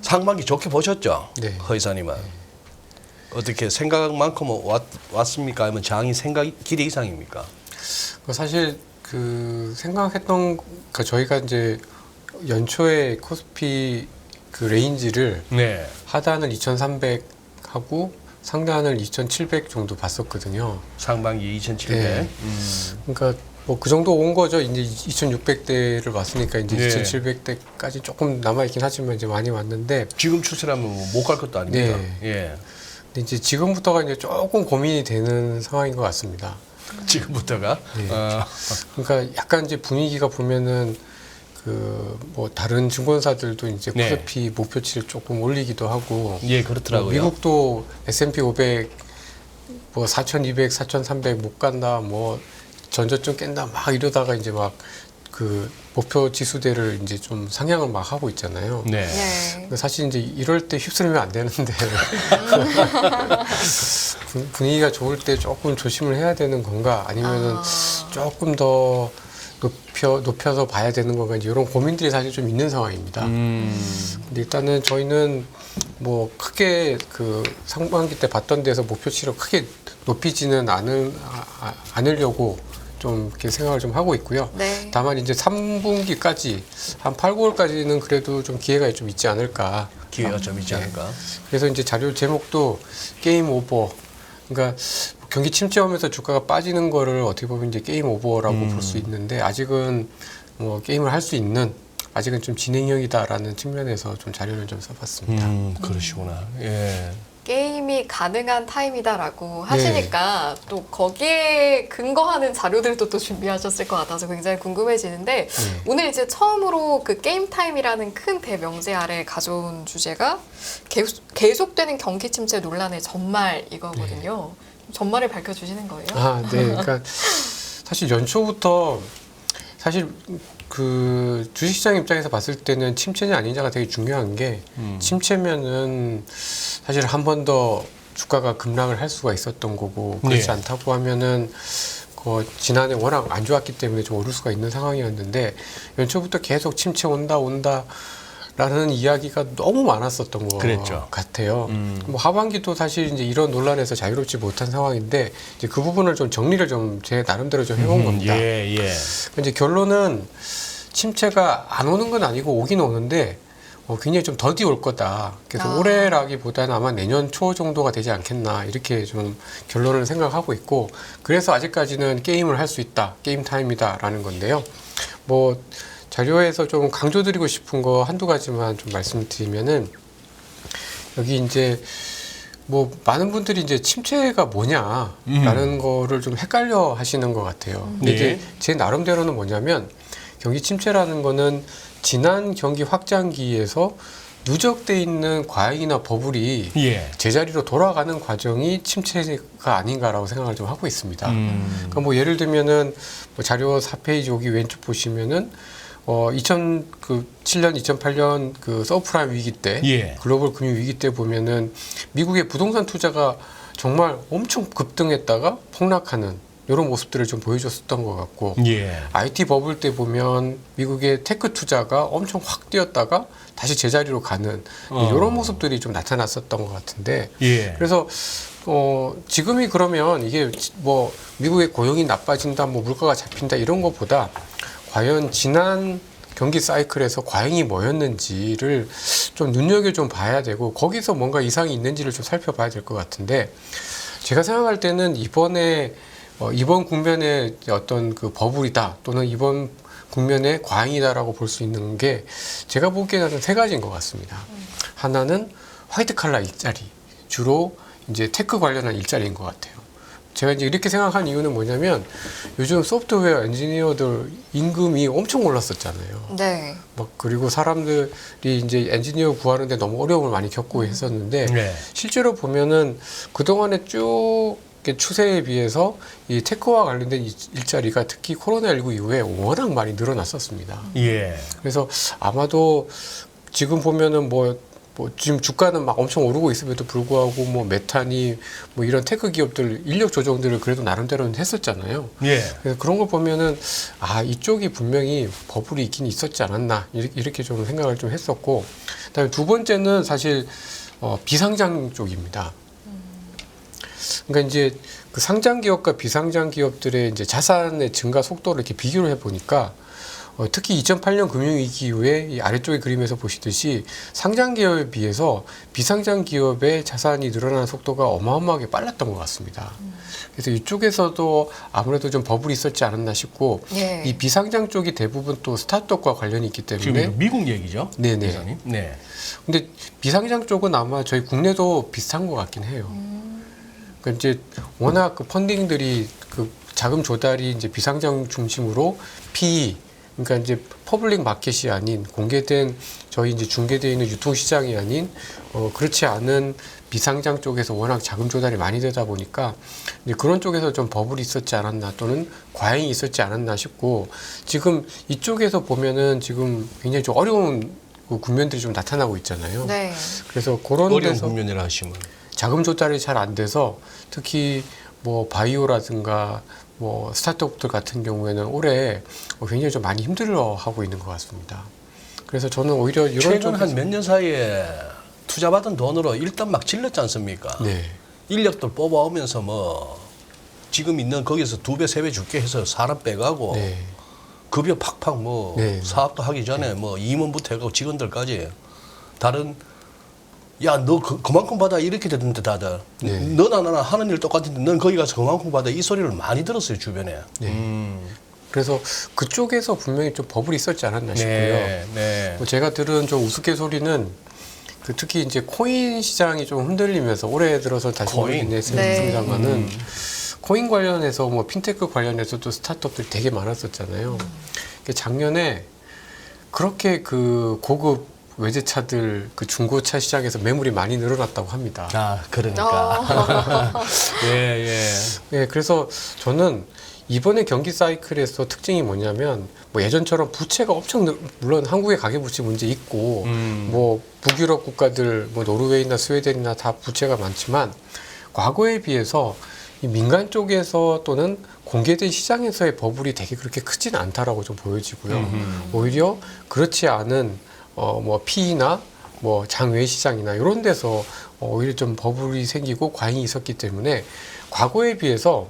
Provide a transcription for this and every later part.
상반기 좋게 보셨죠? 네. 허 이사님은. 어떻게 생각만큼은 왔습니까? 아니면 장이 생각 기대 이상입니까? 사실 그 생각했던 그 저희가 이제 연초에 코스피 그 레인지를 네. 하단을 2,300 하고 상단을 2,700 정도 봤었거든요. 상반기 2,700. 네. 그러니까 뭐 그 정도 온 거죠. 이제 2,600대를 봤으니까 이제 네. 2,700대까지 조금 남아 있긴 하지만 이제 많이 왔는데 지금 추세라면 못 갈 것도 아닙니다. 네. 예. 근데 이제 지금부터가 이제 조금 고민이 되는 상황인 것 같습니다. 지금부터가. 네. 그러니까 약간 이제 분위기가 보면은 그 뭐 다른 증권사들도 이제 네. 코스피 목표치를 조금 올리기도 하고 예, 그렇더라고요. 미국도 S&P 500 뭐 4,200, 4,300 못 간다, 뭐 전저점 깬다 막 이러다가 이제 막 그 목표 지수대를 이제 좀 상향을 막 하고 있잖아요. 네. 네. 사실 이제 이럴 때 휩쓸리면 안 되는데 분위기가 좋을 때 조금 조심을 해야 되는 건가 아니면은 조금 더 높여서 봐야 되는 건가 이제 이런 고민들이 사실 좀 있는 상황입니다. 근데 일단은 저희는 뭐 크게 그 상반기 때 봤던 데서 목표치를 크게 높이지는 않으려고 좀 이렇게 생각을 좀 하고 있고요. 네. 다만 이제 3분기까지 한 8, 9월까지는 그래도 좀 기회가 좀 있지 않을까. 기회가 좀 있지 않을까. 그래서 이제 자료 제목도 게임 오버. 그러니까 경기 침체하면서 주가가 빠지는 거를 어떻게 보면 이제 게임 오버라고 볼 수 있는데 아직은 뭐 게임을 할 수 있는 아직은 좀 진행형이다라는 측면에서 좀 자료를 좀 써봤습니다. 그러시구나. 예. 게임이 가능한 타임이다라고 하시니까 또 거기에 근거하는 자료들도 또 준비하셨을 것 같아서 굉장히 궁금해지는데 오늘 이제 처음으로 그 게임 타임이라는 큰 대명제 아래 가져온 주제가 계속되는 경기 침체 논란의 전말 이거거든요. 전말을 밝혀주시는 거예요? 아, 네. 그러니까 사실 연초부터 사실 그 주식시장 입장에서 봤을 때는 침체냐 아니냐가 되게 중요한 게 침체면은 사실 한 번 더 주가가 급락을 할 수가 있었던 거고 그렇지 네. 않다고 하면은 그 지난해 워낙 안 좋았기 때문에 좀 오를 수가 있는 상황이었는데 연초부터 계속 침체 온다 라는 이야기가 너무 많았었던 것 그랬죠. 같아요. 뭐 하반기도 사실 이제 이런 논란에서 자유롭지 못한 상황인데 이제 그 부분을 좀 정리를 좀 제 나름대로 좀 해본 겁니다. 예, 예. 이제 결론은 침체가 안 오는 건 아니고 오긴 오는데 굉장히 좀 더디 올 거다. 그래서 올해라기보다는 아마 내년 초 정도가 되지 않겠나 이렇게 좀 결론을 생각하고 있고 그래서 아직까지는 게임을 할 수 있다. 게임 타임이다라는 건데요. 뭐 자료에서 좀 강조드리고 싶은 거 한두 가지만 좀 말씀드리면은 여기 이제 뭐 많은 분들이 이제 침체가 뭐냐라는 거를 좀 헷갈려 하시는 것 같아요. 근데 네. 이제 제 나름대로는 뭐냐면 경기 침체라는 거는 지난 경기 확장기에서 누적돼 있는 과잉이나 버블이 예. 제자리로 돌아가는 과정이 침체가 아닌가라고 생각을 좀 하고 있습니다. 그러니까 뭐 예를 들면은 뭐 자료 4페이지 여기 왼쪽 보시면은 2007년, 2008년 그 서프라임 위기 때, 예. 글로벌 금융 위기 때 보면은 미국의 부동산 투자가 정말 엄청 급등했다가 폭락하는 이런 모습들을 좀 보여줬었던 것 같고, 예. IT 버블 때 보면 미국의 테크 투자가 엄청 확 뛰었다가 다시 제자리로 가는 이런 모습들이 좀 나타났었던 것 같은데, 예. 그래서 지금이 그러면 이게 뭐 미국의 고용이 나빠진다, 뭐 물가가 잡힌다 이런 것보다 과연 지난 경기 사이클에서 과잉이 뭐였는지를 좀 눈여겨 좀 봐야 되고 거기서 뭔가 이상이 있는지를 좀 살펴봐야 될 것 같은데 제가 생각할 때는 이번 국면의 어떤 그 버블이다 또는 이번 국면의 과잉이다라고 볼 수 있는 게 제가 보기에는 세 가지인 것 같습니다. 하나는 화이트 칼라 일자리, 주로 이제 테크 관련한 일자리인 것 같아요. 제가 이제 이렇게 생각한 이유는 뭐냐면 요즘 소프트웨어 엔지니어들 임금이 엄청 올랐었잖아요. 네. 막 그리고 사람들이 이제 엔지니어 구하는데 너무 어려움을 많이 겪고 했었는데 네. 실제로 보면은 그동안에 쭉 추세에 비해서 이 테크와 관련된 일자리가 특히 코로나19 이후에 워낙 많이 늘어났었습니다. 예. 그래서 아마도 지금 보면은 뭐 지금 주가는 막 엄청 오르고 있음에도 불구하고 뭐 메타니 뭐 이런 테크 기업들 인력 조정들을 그래도 나름대로는 했었잖아요. 예. 그래서 그런 걸 보면은 이쪽이 분명히 버블이 있긴 있었지 않았나 이렇게 좀 생각을 좀 했었고 그다음에 두 번째는 사실 비상장 쪽입니다. 그러니까 이제 그 상장 기업과 비상장 기업들의 이제 자산의 증가 속도를 이렇게 비교를 해보니까 특히 2008년 금융위기 이후에 이 아래쪽의 그림에서 보시듯이 상장 기업에 비해서 비상장 기업의 자산이 늘어나는 속도가 어마어마하게 빨랐던 것 같습니다. 그래서 이쪽에서도 아무래도 좀 버블이 있었지 않았나 싶고 예. 이 비상장 쪽이 대부분 또 스타트업과 관련이 있기 때문에 지금 미국 얘기죠? 네네. 기사님? 네. 근데 비상장 쪽은 아마 저희 국내도 비슷한 것 같긴 해요. 그러니까 이제 워낙 그 펀딩들이 그 자금 조달이 이제 비상장 중심으로 PE 그러니까 이제 퍼블릭 마켓이 아닌 공개된 저희 이제 중개되어 있는 유통시장이 아닌 그렇지 않은 비상장 쪽에서 워낙 자금 조달이 많이 되다 보니까 이제 그런 쪽에서 좀 버블이 있었지 않았나 또는 과잉이 있었지 않았나 싶고 지금 이쪽에서 보면은 지금 굉장히 좀 어려운 그 국면들이 좀 나타나고 있잖아요. 네. 그래서 그런 어려운 데서 국면이라 하시면 자금 조달이 잘 안 돼서 특히 뭐 바이오라든가 뭐 스타트업들 같은 경우에는 올해 굉장히 좀 많이 힘들어하고 있는 것 같습니다. 그래서 저는 오히려 이런 최근 쪽에서 한 몇 년 사이에 투자받은 돈으로 일단 막 질렀지 않습니까? 네, 인력들 뽑아오면서 뭐 지금 있는 거기서 2배, 3배 줄게 해서 사람 빼가고 네, 급여 팍팍 뭐 네. 사업도 하기 전에 뭐 임원부터 해가고 직원들까지 다른 야 너 그만큼 받아 이렇게 되던데 다들 네. 너나 나나 하는 일 똑같은데 넌 거기 가서 그만큼 받아 이 소리를 많이 들었어요 주변에. 네. 그래서 그쪽에서 분명히 좀 버블이 있었지 않았나 싶고요. 네, 네. 뭐 제가 들은 좀 우스갯소리는 그 특히 이제 코인 시장이 좀 흔들리면서 올해 들어서 다시 코인? 모르겠습니다만은 코인 관련해서 뭐 핀테크 관련해서도 스타트업들이 되게 많았었잖아요. 작년에 그렇게 그 고급 외제차들 그 중고차 시장에서 매물이 많이 늘어났다고 합니다. 아 그러니까. 예, 예. 예, 그래서 저는 이번에 경기 사이클에서 특징이 뭐냐면 뭐 예전처럼 부채가 엄청 물론 한국의 가계부채 문제 있고 뭐 북유럽 국가들 뭐 노르웨이나 스웨덴이나 다 부채가 많지만 과거에 비해서 이 민간 쪽에서 또는 공개된 시장에서의 버블이 되게 그렇게 크지는 않다라고 좀 보여지고요. 오히려 그렇지 않은 뭐 PE나 뭐 장외 시장이나 이런 데서 오히려 좀 버블이 생기고 과잉이 있었기 때문에 과거에 비해서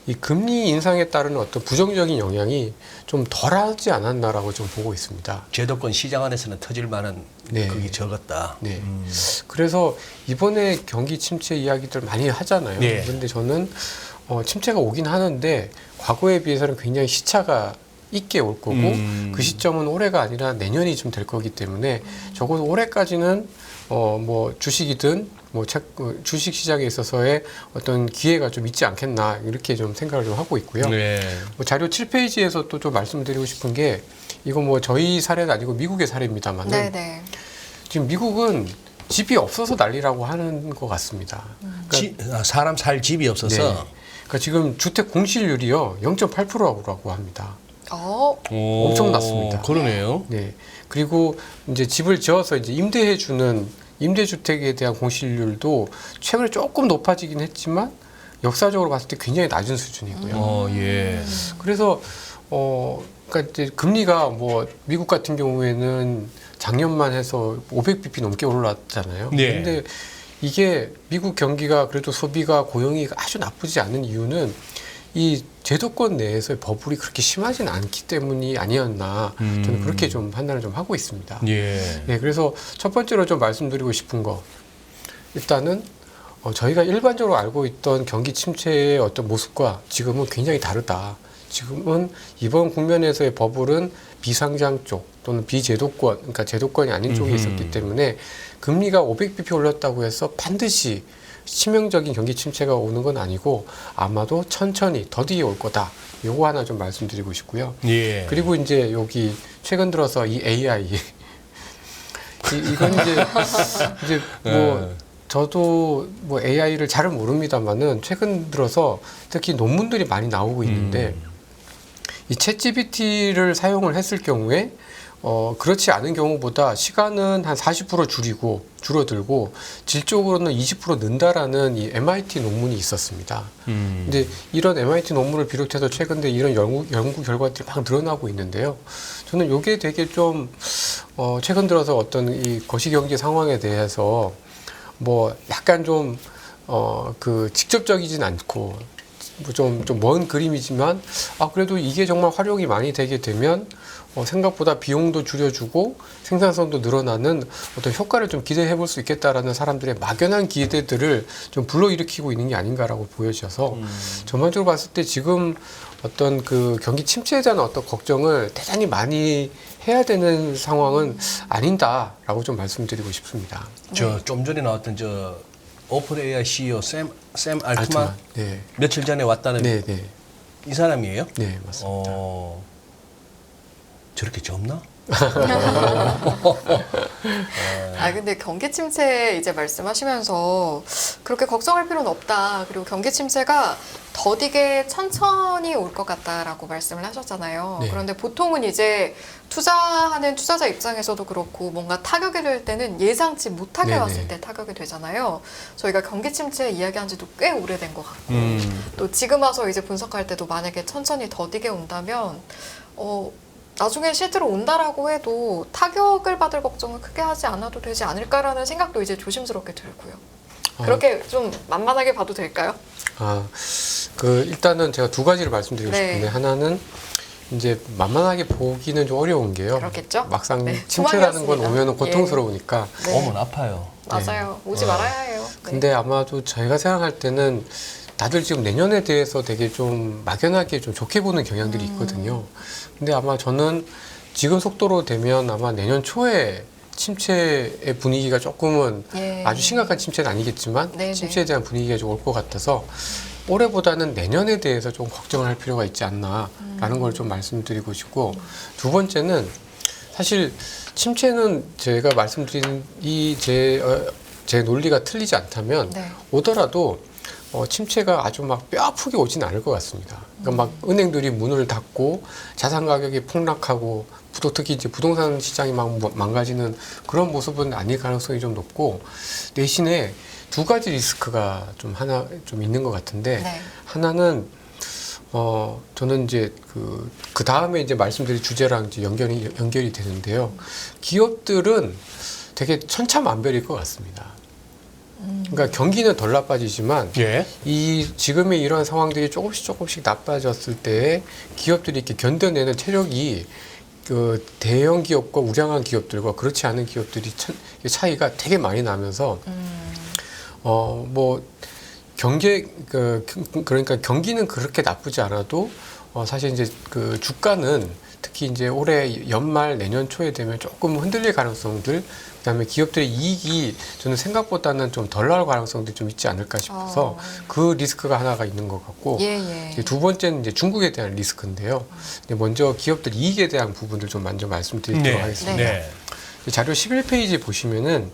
이 금리 인상에 따른 어떤 부정적인 영향이 좀 덜하지 않았나라고 좀 보고 있습니다. 제도권 시장 안에서는 터질 만한 네. 그게 적었다. 네. 그래서 이번에 경기 침체 이야기들 많이 하잖아요. 네. 그런데 저는 침체가 오긴 하는데 과거에 비해서는 굉장히 시차가 있게 올 거고 그 시점은 올해가 아니라 내년이 좀 될 거기 때문에 적어도 올해까지는 뭐 주식이든 뭐 주식 시장에 있어서의 어떤 기회가 좀 있지 않겠나 이렇게 좀 생각을 좀 하고 있고요. 네. 뭐 자료 7페이지에서 또 좀 말씀드리고 싶은 게 이거 뭐 저희 사례는 아니고 미국의 사례입니다만은 네네. 지금 미국은 집이 없어서 난리라고 하는 것 같습니다. 그러니까, 사람 살 집이 없어서. 네. 그러니까 지금 주택 공실률이요 0.8%라고 합니다. 엄청 낮습니다. 그러네요. 네. 그리고 이제 집을 지어서 이제 임대해 주는 임대주택에 대한 공실률도 최근에 조금 높아지긴 했지만 역사적으로 봤을 때 굉장히 낮은 수준이고요. 예. 그래서 그러니까 이제 금리가 뭐 미국 같은 경우에는 작년만 해서 500bp 넘게 올랐잖아요. 네. 근데 이게 미국 경기가 그래도 소비가 고용이 아주 나쁘지 않은 이유는 이 제도권 내에서의 버블이 그렇게 심하진 않기 때문이 아니었나 저는 그렇게 좀 판단을 좀 하고 있습니다. 예. 네, 그래서 첫 번째로 좀 말씀드리고 싶은 거 일단은 저희가 일반적으로 알고 있던 경기 침체의 어떤 모습과 지금은 굉장히 다르다. 지금은 이번 국면에서의 버블은 비상장 쪽 또는 비제도권, 그러니까 제도권이 아닌 쪽에 있었기 때문에 금리가 500bp 올렸다고 해서 반드시 치명적인 경기 침체가 오는 건 아니고 아마도 천천히 더디게 올 거다. 요거 하나 좀 말씀드리고 싶고요. 예. 그리고 이제 여기 최근 들어서 이 AI 이건 이제 뭐 저도 뭐 AI를 잘은 모릅니다만은 최근 들어서 특히 논문들이 많이 나오고 있는데 이 챗GPT를 사용을 했을 경우에 그렇지 않은 경우보다 시간은 한 40% 줄어들고 질적으로는 20% 는다라는 이 MIT 논문이 있었습니다. 근데 이런 MIT 논문을 비롯해서 최근에 이런 연구 결과들이 막 늘어나고 있는데요. 저는 이게 되게 좀 최근 들어서 어떤 이 거시경제 상황에 대해서 뭐 약간 좀 그 직접적이진 않고 좀 먼 그림이지만 그래도 이게 정말 활용이 많이 되게 되면 생각보다 비용도 줄여주고 생산성도 늘어나는 어떤 효과를 좀 기대해 볼 수 있겠다라는 사람들의 막연한 기대들을 좀 불러일으키고 있는 게 아닌가라고 보여져서 전반적으로 봤을 때 지금 어떤 그 경기 침체에 대한 어떤 걱정을 대단히 많이 해야 되는 상황은 아닌다라고 좀 말씀드리고 싶습니다. 저 좀 전에 나왔던 저 오픈 AI CEO 샘 알트만 네. 며칠 전에 왔다는 네, 네. 이 사람이에요? 네, 맞습니다. 저렇게 젊나? 근데 경기 침체 이제 말씀하시면서 그렇게 걱정할 필요는 없다. 그리고 경기 침체가 더디게 천천히 올 것 같다라고 말씀을 하셨잖아요. 네. 그런데 보통은 이제 투자하는 투자자 입장에서도 그렇고 뭔가 타격이 될 때는 예상치 못하게 네네. 왔을 때 타격이 되잖아요. 저희가 경기 침체 이야기한 지도 꽤 오래된 것 같고 또 지금 와서 이제 분석할 때도 만약에 천천히 더디게 온다면 나중에 실제로 온다라고 해도 타격을 받을 걱정을 크게 하지 않아도 되지 않을까라는 생각도 이제 조심스럽게 들고요. 그렇게 좀 만만하게 봐도 될까요? 일단은 제가 두 가지를 말씀드리고 네. 싶은데 하나는 이제 만만하게 보기는 좀 어려운 게요. 그렇겠죠? 막상 네, 침체라는 건 소망이었습니다. 오면은 고통스러우니까. 네. 오면 아파요. 맞아요. 오지 말아야 해요. 네. 근데 아마도 저희가 생각할 때는 다들 지금 내년에 대해서 되게 좀 막연하게 좀 좋게 보는 경향들이 있거든요. 근데 아마 저는 지금 속도로 되면 아마 내년 초에 침체의 분위기가 조금은 예. 아주 심각한 침체는 아니겠지만 네네. 침체에 대한 분위기가 좀 올 것 같아서 올해보다는 내년에 대해서 좀 걱정을 할 필요가 있지 않나라는 걸 좀 말씀드리고 싶고 두 번째는 사실 침체는 제가 말씀드린 제 논리가 틀리지 않다면 네. 오더라도 침체가 아주 막 뼈 아프게 오진 않을 것 같습니다. 그러니까 막 은행들이 문을 닫고 자산 가격이 폭락하고 특히 이제 부동산 시장이 막 망가지는 그런 모습은 아닐 가능성이 좀 높고 대신에 두 가지 리스크가 좀 있는 것 같은데 네. 하나는 저는 이제 그 다음에 이제 말씀드릴 주제랑 이제 연결이 되는데요. 기업들은 되게 천차만별일 것 같습니다. 그러니까 경기는 덜 나빠지지만 예. 이 지금의 이러한 상황들이 조금씩 나빠졌을 때 기업들이 이렇게 견뎌내는 체력이 그 대형 기업과 우량한 기업들과 그렇지 않은 기업들이 차이가 되게 많이 나면서 뭐 그러니까 경기는 그렇게 나쁘지 않아도 사실 이제 그 주가는 특히 이제 올해 연말 내년 초에 되면 조금 흔들릴 가능성들, 그다음에 기업들의 이익이 저는 생각보다는 좀 덜 나올 가능성들이 좀 있지 않을까 싶어서 그 리스크가 하나가 있는 것 같고 예. 두 번째는 이제 중국에 대한 리스크인데요. 먼저 기업들 이익에 대한 부분들 좀 먼저 말씀드리도록 하겠습니다. 네. 자료 11페이지 보시면은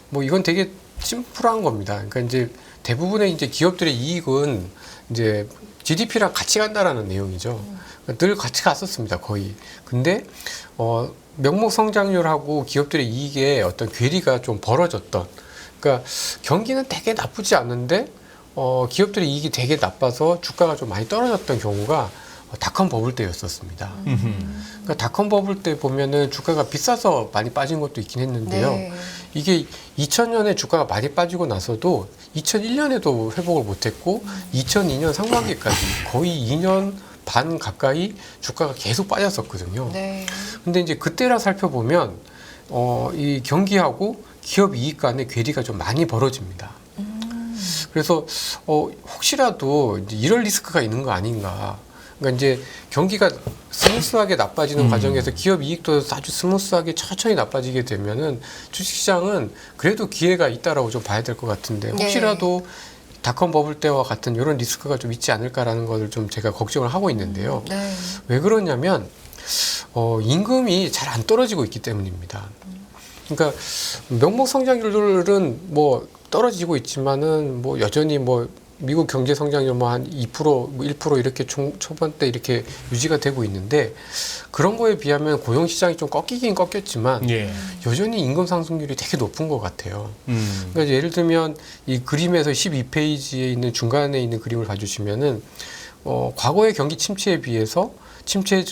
뭐 이건 되게 심플한 겁니다. 그러니까 이제 대부분의 이제 기업들의 이익은 이제 GDP랑 같이 간다라는 내용이죠. 그러니까 늘 같이 갔었습니다, 거의. 근데 명목 성장률하고 기업들의 이익에 어떤 괴리가 좀 벌어졌던. 그러니까 경기는 되게 나쁘지 않은데 기업들의 이익이 되게 나빠서 주가가 좀 많이 떨어졌던 경우가 닷컴 버블 때였었습니다. 그러니까 닷컴 버블 때 보면은 주가가 비싸서 많이 빠진 것도 있긴 했는데요. 네. 이게 2000년에 주가가 많이 빠지고 나서도 2001년에도 회복을 못했고 2002년 상반기까지 거의 2년 반 가까이 주가가 계속 빠졌었거든요. 네. 근데 이제 그때라 살펴보면 이 경기하고 기업 이익 간의 괴리가 좀 많이 벌어집니다. 그래서 혹시라도 이제 이런 리스크가 있는 거 아닌가. 그러니까 이제 경기가 스무스하게 나빠지는 과정에서 기업 이익도 아주 스무스하게 천천히 나빠지게 되면은 주식시장은 그래도 기회가 있다라고 좀 봐야 될 것 같은데 혹시라도 닷컴 버블 때와 같은 이런 리스크가 좀 있지 않을까라는 것을 좀 제가 걱정을 하고 있는데요. 네. 왜 그러냐면 임금이 잘 안 떨어지고 있기 때문입니다. 그러니까 명목 성장률은 뭐 떨어지고 있지만은 뭐 여전히 뭐 미국 경제 성장률 뭐 한 2%, 뭐 1% 이렇게 초반 때 이렇게 유지가 되고 있는데 그런 거에 비하면 고용 시장이 좀 꺾이긴 꺾였지만 예. 여전히 임금 상승률이 되게 높은 것 같아요. 그러니까 예를 들면 이 그림에서 12페이지에 있는 중간에 있는 그림을 봐주시면은 과거의 경기 침체에 비해서 침체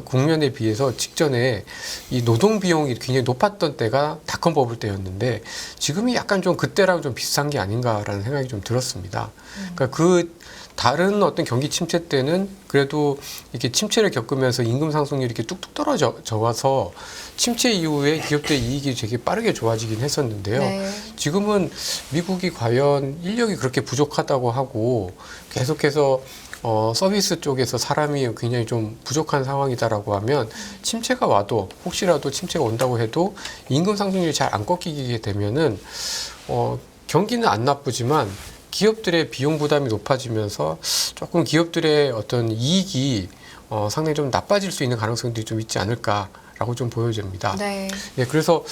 국면에 비해서 직전에 이 노동 비용이 굉장히 높았던 때가 닷컴 버블 때였는데 지금이 약간 좀 그때랑 좀 비슷한 게 아닌가라는 생각이 좀 들었습니다. 그러니까 그 다른 어떤 경기 침체 때는 그래도 이렇게 침체를 겪으면서 임금 상승률이 이렇게 뚝뚝 떨어져 와서 침체 이후에 기업들의 이익이 되게 빠르게 좋아지긴 했었는데요. 네. 지금은 미국이 과연 인력이 그렇게 부족하다고 하고 계속해서 서비스 쪽에서 사람이 굉장히 좀 부족한 상황이다라고 하면 침체가 와도 혹시라도 침체가 온다고 해도 임금 상승률이 잘 안 꺾이게 되면은 경기는 안 나쁘지만 기업들의 비용 부담이 높아지면서 조금 기업들의 어떤 이익이 상당히 좀 나빠질 수 있는 가능성들이 좀 있지 않을까라고 좀 보여집니다. 네. 네, 그래서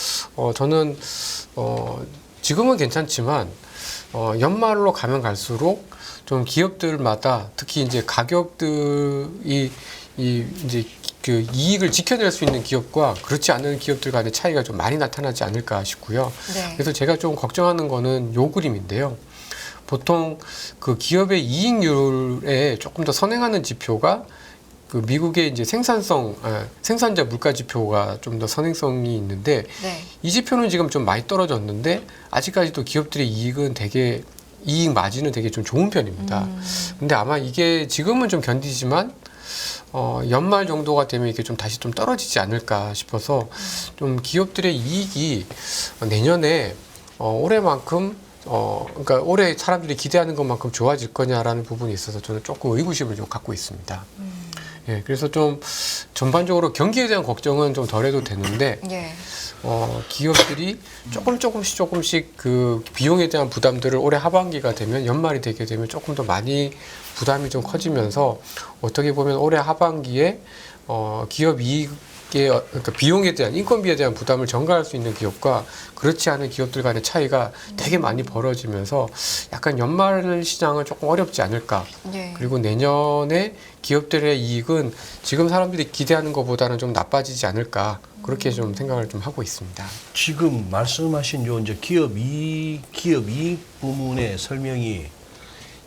저는 지금은 괜찮지만 연말로 가면 갈수록 좀 기업들마다 특히 이제 가격들이 이제 그 이익을 지켜낼 수 있는 기업과 그렇지 않은 기업들 간의 차이가 좀 많이 나타나지 않을까 싶고요. 네. 그래서 제가 좀 걱정하는 거는 요 그림인데요. 보통 그 기업의 이익률에 조금 더 선행하는 지표가 그 미국의 이제 생산자 물가 지표가 좀 더 선행성이 있는데 네. 이 지표는 지금 좀 많이 떨어졌는데 아직까지도 기업들의 이익은 되게 이익 마진은 되게 좀 좋은 편입니다. 근데 아마 이게 지금은 좀 견디지만 연말 정도가 되면 이게 좀 다시 좀 떨어지지 않을까 싶어서 좀 기업들의 이익이 내년에 올해만큼 그러니까 올해 사람들이 기대하는 것만큼 좋아질 거냐라는 부분이 있어서 저는 조금 의구심을 좀 갖고 있습니다. 예, 그래서 좀 전반적으로 경기에 대한 걱정은 좀 덜해도 되는데 예. 기업들이 조금씩 그 비용에 대한 부담들을 올해 하반기가 되면 연말이 되게 되면 조금 더 많이 부담이 좀 커지면서 어떻게 보면 올해 하반기에 기업 이익의 그러니까 비용에 대한 인건비에 대한 부담을 전가할 수 있는 기업과 그렇지 않은 기업들 간의 차이가 되게 많이 벌어지면서 약간 연말 시장은 조금 어렵지 않을까. 예. 그리고 내년에 기업들의 이익은 지금 사람들이 기대하는 것보다는 좀 나빠지지 않을까. 그렇게 좀 생각을 좀 하고 있습니다. 지금 말씀하신 요 이제 기업 이익 부문의 설명이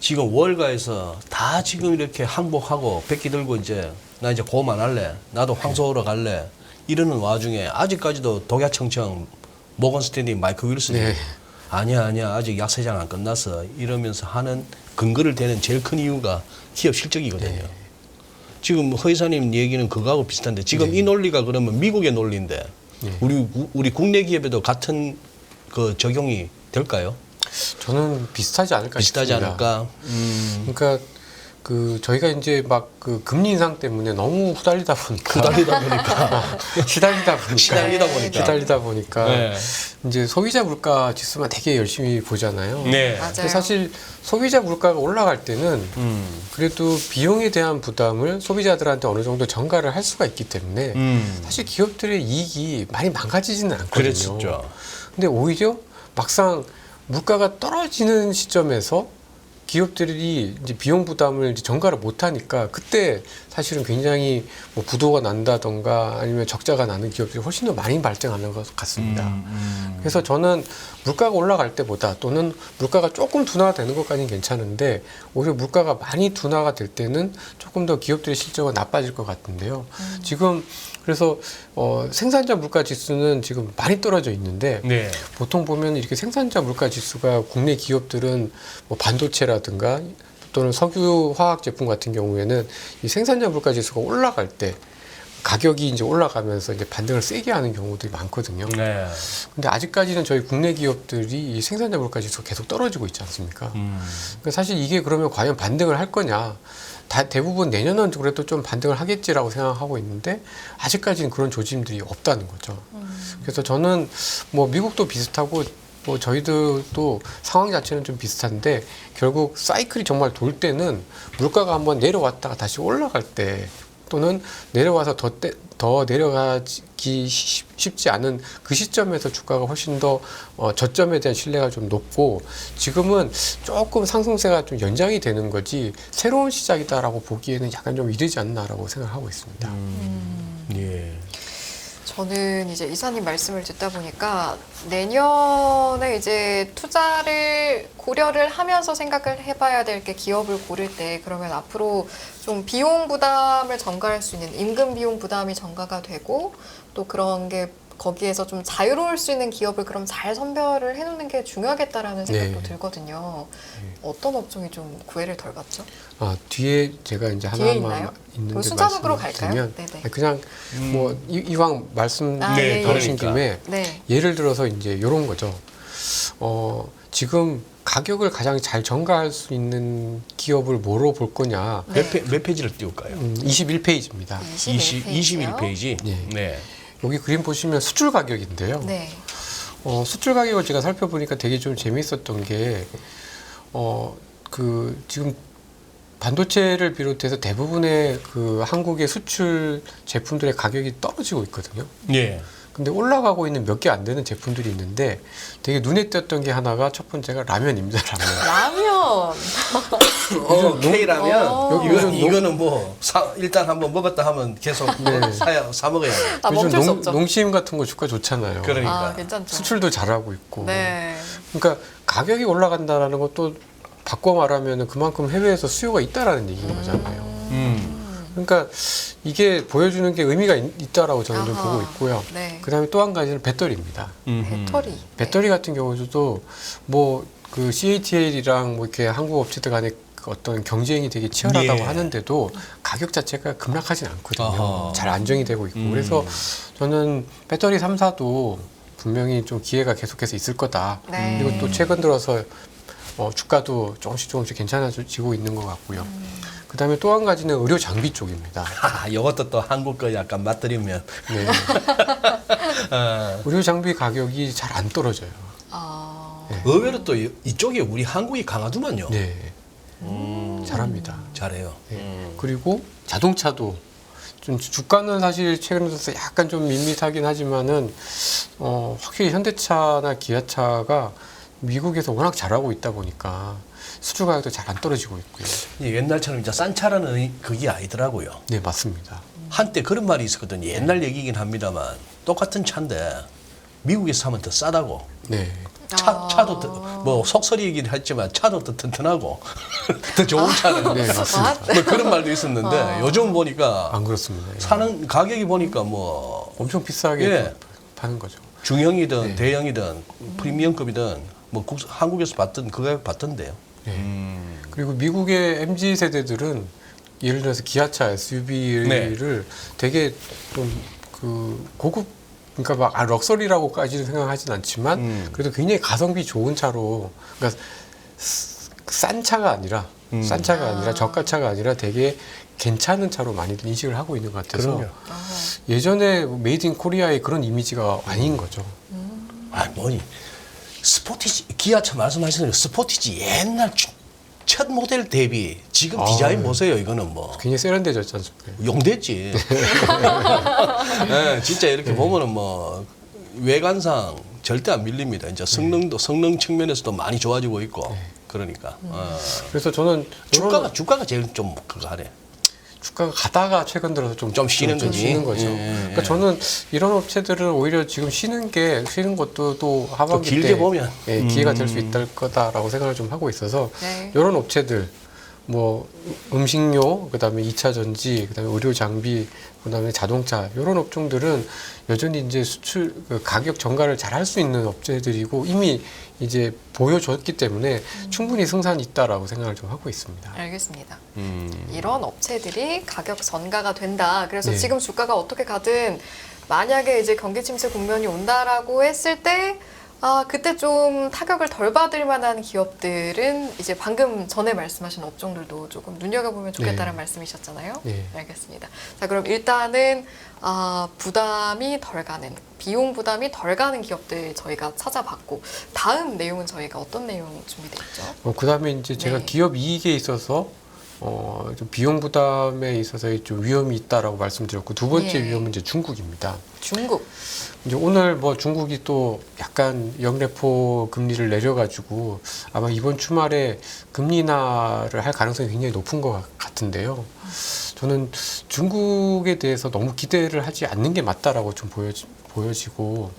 지금 월가에서 다 지금 이렇게 항복하고 백기 들고 이제 나 이제 고음 안 할래. 나도 황소하러 갈래. 이러는 와중에 아직까지도 독야청청 모건 스탠리 마이크 윌슨이 네. 아니야 아직 약세장 안 끝났어 이러면서 하는 근거를 대는 제일 큰 이유가 기업 실적이거든요. 네. 지금 허 이사님 얘기는 그거하고 비슷한데 지금 이 논리가 그러면 미국의 논리인데 우리 국내 기업에도 같은 그 적용이 될까요? 저는 비슷하지 않을까 비슷하지 싶습니다. 않을까? 그러니까 그 저희가 이제 막 그 금리 인상 때문에 너무 후달리다 보니까 시달리다 보니까 네. 이제 소비자 물가 지수만 되게 열심히 보잖아요. 네. 맞아요. 근데 사실 소비자 물가가 올라갈 때는 그래도 비용에 대한 부담을 소비자들한테 어느 정도 전가를 할 수가 있기 때문에 사실 기업들의 이익이 많이 망가지지는 않거든요. 그랬었죠. 근데 오히려 막상 물가가 떨어지는 시점에서 기업들이 이제 비용 부담을 이제 전가를 못 하니까 그때 사실은 굉장히 뭐 부도가 난다던가 아니면 적자가 나는 기업들이 훨씬 더 많이 발생하는 것 같습니다. 그래서 저는 물가가 올라갈 때보다 또는 물가가 조금 둔화가 되는 것까지는 괜찮은데 오히려 물가가 많이 둔화가 될 때는 조금 더 기업들의 실적은 나빠질 것 같은데요. 지금 그래서 생산자 물가 지수는 지금 많이 떨어져 있는데 네. 보통 보면 이렇게 생산자 물가 지수가 국내 기업들은 뭐 반도체라든가 또는 석유 화학 제품 같은 경우에는 이 생산자 물가 지수가 올라갈 때 가격이 이제 올라가면서 이제 반등을 세게 하는 경우들이 많거든요. 네. 근데 아직까지는 저희 국내 기업들이 이 생산자 물가 지수가 계속 떨어지고 있지 않습니까? 그러니까 사실 이게 그러면 과연 반등을 할 거냐? 대부분 내년은 그래도 좀 반등을 하겠지라고 생각하고 있는데 아직까지는 그런 조짐들이 없다는 거죠. 그래서 저는 뭐 미국도 비슷하고 뭐 저희들도 상황 자체는 좀 비슷한데 결국 사이클이 정말 돌 때는 물가가 한번 내려왔다가 다시 올라갈 때 또는 내려와서 더 내려가기 쉽지 않은 그 시점에서 주가가 훨씬 더 저점에 대한 신뢰가 좀 높고 지금은 조금 상승세가 좀 연장이 되는 거지 새로운 시작이다라고 보기에는 약간 좀 이르지 않나라고 생각하고 있습니다. 예. 저는 이제 이사님 말씀을 듣다 보니까 내년에 이제 투자를 고려를 하면서 생각을 해봐야 될 게 기업을 고를 때 그러면 앞으로 좀 비용 부담을 전가할 수 있는 임금 비용 부담이 전가가 되고 또 그런 게 거기에서 좀 자유로울 수 있는 기업을 그럼 잘 선별을 해놓는 게 중요하겠다라는 생각도 네. 들거든요. 어떤 업종이 좀 구애를 덜 받죠? 뒤에 제가 이제 뒤에 하나만 있나요? 있는데 그럼 순차적으로 말씀드리면 갈까요? 네네. 그냥 뭐 이왕 말씀 예, 나오신 그러니까. 김에 네. 예를 들어서 이제 이런 거죠. 지금 가격을 가장 잘 전가할 수 있는 기업을 뭐로 볼 거냐. 네. 몇 페이지를 띄울까요? 21페이지입니다. 21페이지. 네. 네. 여기 그림 보시면 수출 가격인데요. 네. 수출 가격을 제가 살펴보니까 되게 좀 재미있었던 게, 지금 반도체를 비롯해서 대부분의 그 한국의 수출 제품들의 가격이 떨어지고 있거든요. 예. 근데 올라가고 있는 몇 개 안 되는 제품들이 있는데 되게 눈에 띄었던 게 하나가 첫 번째가 라면입니다. 라면. 라면. K라면 어. 이거는 뭐 일단 한번 먹었다 하면 계속 네. 사 먹어야 돼. 아, 멈출 수 없죠. 농심 같은 거 주가 좋잖아요. 그러니까. 아, 괜찮죠. 수출도 잘하고 있고. 네. 그러니까 가격이 올라간다라는 것도 바꿔 말하면 그만큼 해외에서 수요가 있다라는 얘기인 거잖아요. 그러니까 이게 보여주는 게 의미가 있다라고 저는 좀 아하. 보고 있고요. 네. 그다음에 또 한 가지는 배터리입니다. 배터리. 배터리 같은 경우도 뭐 그 CATL이랑 뭐 이렇게 한국 업체들 간의 그 어떤 경쟁이 되게 치열하다고 예. 하는데도 가격 자체가 급락하진 않거든요. 아하. 잘 안정이 되고 있고. 그래서 저는 배터리 3사도 분명히 좀 기회가 계속해서 있을 거다. 네. 그리고 또 최근 들어서 주가도 조금씩 괜찮아지고 있는 것 같고요. 그다음에 또 한 가지는 의료 장비 쪽입니다. 이것도 또 한국 거 약간 맛들이면. 네. 의료 장비 가격이 잘 안 떨어져요. 아. 의외로 또 이쪽에 우리 한국이 강하더만요. 네. 잘합니다. 잘해요. 네. 그리고 자동차도 좀 주가는 사실 최근 들어서 약간 좀 밋밋하긴 하지만은 확실히 현대차나 기아차가 미국에서 워낙 잘하고 있다 보니까 수출 가격도 잘 안 떨어지고 있고요. 옛날처럼 이제 싼 차라는 그게 아니더라고요. 네, 맞습니다. 한때 그런 말이 있었거든요. 옛날 얘기긴 합니다만 똑같은 차인데 미국에서 사면 더 싸다고. 네. 차도 뭐 속설이긴 했지만 차도 더 튼튼하고 더 좋은 차는 네, 맞습니다. 뭐 그런 말도 있었는데 요즘 보니까 안 그렇습니다. 예. 사는 가격이 보니까 뭐 엄청 비싸게 예. 파는 거죠. 중형이든 네. 대형이든 프리미엄급이든 뭐 한국에서 받던 그 가격 받던데요. 네. 그리고 미국의 MZ 세대들은 예를 들어서 기아차 SUV를 되게 좀 그 고급 그러니까 막 럭셔리라고까지는 생각하진 않지만 그래도 굉장히 가성비 좋은 차로 그러니까 싼 차가 아니라 저가차가 아니라 되게 괜찮은 차로 많이들 인식을 하고 있는 것 같아서 그럼요. 예전에 메이드 인 코리아의 그런 이미지가 아닌 거죠. 뭐니 스포티지 기아차 말씀하시는 스포티지 옛날 첫 모델 대비 지금 디자인 보세요. 이거는 뭐 굉장히 세련되졌지 않습니까? 용됐지. 네, 진짜 이렇게 보면은 뭐 외관상 절대 안 밀립니다. 이제 성능 측면에서도 많이 좋아지고 있고 그러니까 그래서 저는 주가가 제일 좀 그거 하네. 주가가 가다가 최근 들어서 좀 쉬는 거지. 쉬는 거죠. 그러니까 저는 이런 업체들은 오히려 지금 쉬는 것도 또 하반기 길게 때 보면. 기회가 될 수 있을 거다라고 생각을 좀 하고 있어서 네. 이런 업체들 뭐 음식료, 그다음에 2차 전지, 그다음에 의료 장비, 그다음에 자동차 이런 업종들은 여전히 이제 수출 그 가격 전가를 잘 할 수 있는 업체들이고 이미 이제 보여줬기 때문에 충분히 승산이 있다라고 생각을 좀 하고 있습니다. 알겠습니다. 이런 업체들이 가격 전가가 된다. 그래서 네. 지금 주가가 어떻게 가든 만약에 이제 경기 침체 국면이 온다라고 했을 때 그때 좀 타격을 덜 받을 만한 기업들은 이제 방금 전에 말씀하신 업종들도 조금 눈여겨보면 좋겠다는 네. 말씀이셨잖아요. 네. 알겠습니다. 자, 그럼 일단은 부담이 덜 가는, 비용 부담이 덜 가는 기업들 저희가 찾아봤고 다음 내용은 저희가 어떤 내용 준비되어 있죠? 그다음에 이제 제가 네. 기업 이익에 있어서 좀 비용 부담에 있어서 좀 위험이 있다라고 말씀드렸고 두 번째 예. 위험은 이제 중국입니다. 중국. 이제 오늘 뭐 중국이 또 약간 영래포 금리를 내려가지고 아마 이번 주말에 금리 인하를 할 가능성이 굉장히 높은 것 같은데요. 저는 중국에 대해서 너무 기대를 하지 않는 게 맞다라고 좀 보여지고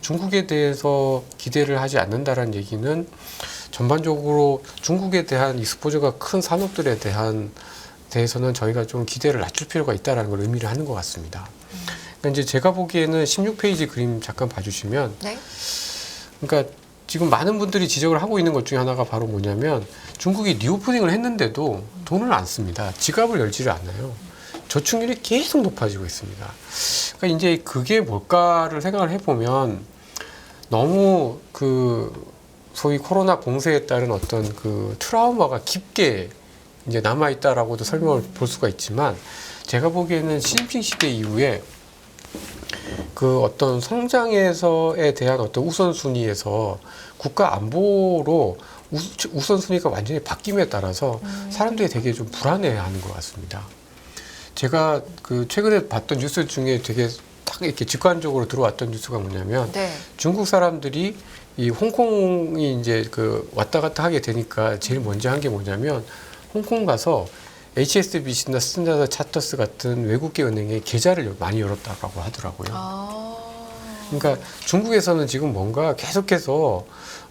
중국에 대해서 기대를 하지 않는다라는 얘기는 전반적으로 중국에 대한 이 스포츠가 큰 산업들에 대해서는 저희가 좀 기대를 낮출 필요가 있다라는 걸 의미를 하는 것 같습니다. 그러니까 이제 제가 보기에는 16페이지 그림 잠깐 봐주시면, 네. 그러니까 지금 많은 분들이 지적을 하고 있는 것 중에 하나가 바로 뭐냐면 중국이 리오프닝을 했는데도 돈을 안 씁니다. 지갑을 열지를 않아요. 저축률이 계속 높아지고 있습니다. 그러니까 이제 그게 뭘까를 생각을 해보면 너무 그 소위 코로나 봉쇄에 따른 어떤 그 트라우마가 깊게 이제 남아있다라고도 설명을 볼 수가 있지만 제가 보기에는 시진핑 시대 이후에 그 어떤 성장에서에 대한 어떤 우선순위에서 국가 안보로 우선순위가 완전히 바뀜에 따라서 사람들이 되게 좀 불안해하는 것 같습니다. 제가 그 최근에 봤던 뉴스 중에 되게 딱 이렇게 직관적으로 들어왔던 뉴스가 뭐냐면 네. 중국 사람들이 이 홍콩이 이제 그 왔다 갔다 하게 되니까 제일 먼저 한 게 뭐냐면 홍콩 가서 HSBC나 스탠다드 차터스 같은 외국계 은행에 계좌를 많이 열었다고 하더라고요. 아. 그러니까 중국에서는 지금 뭔가 계속해서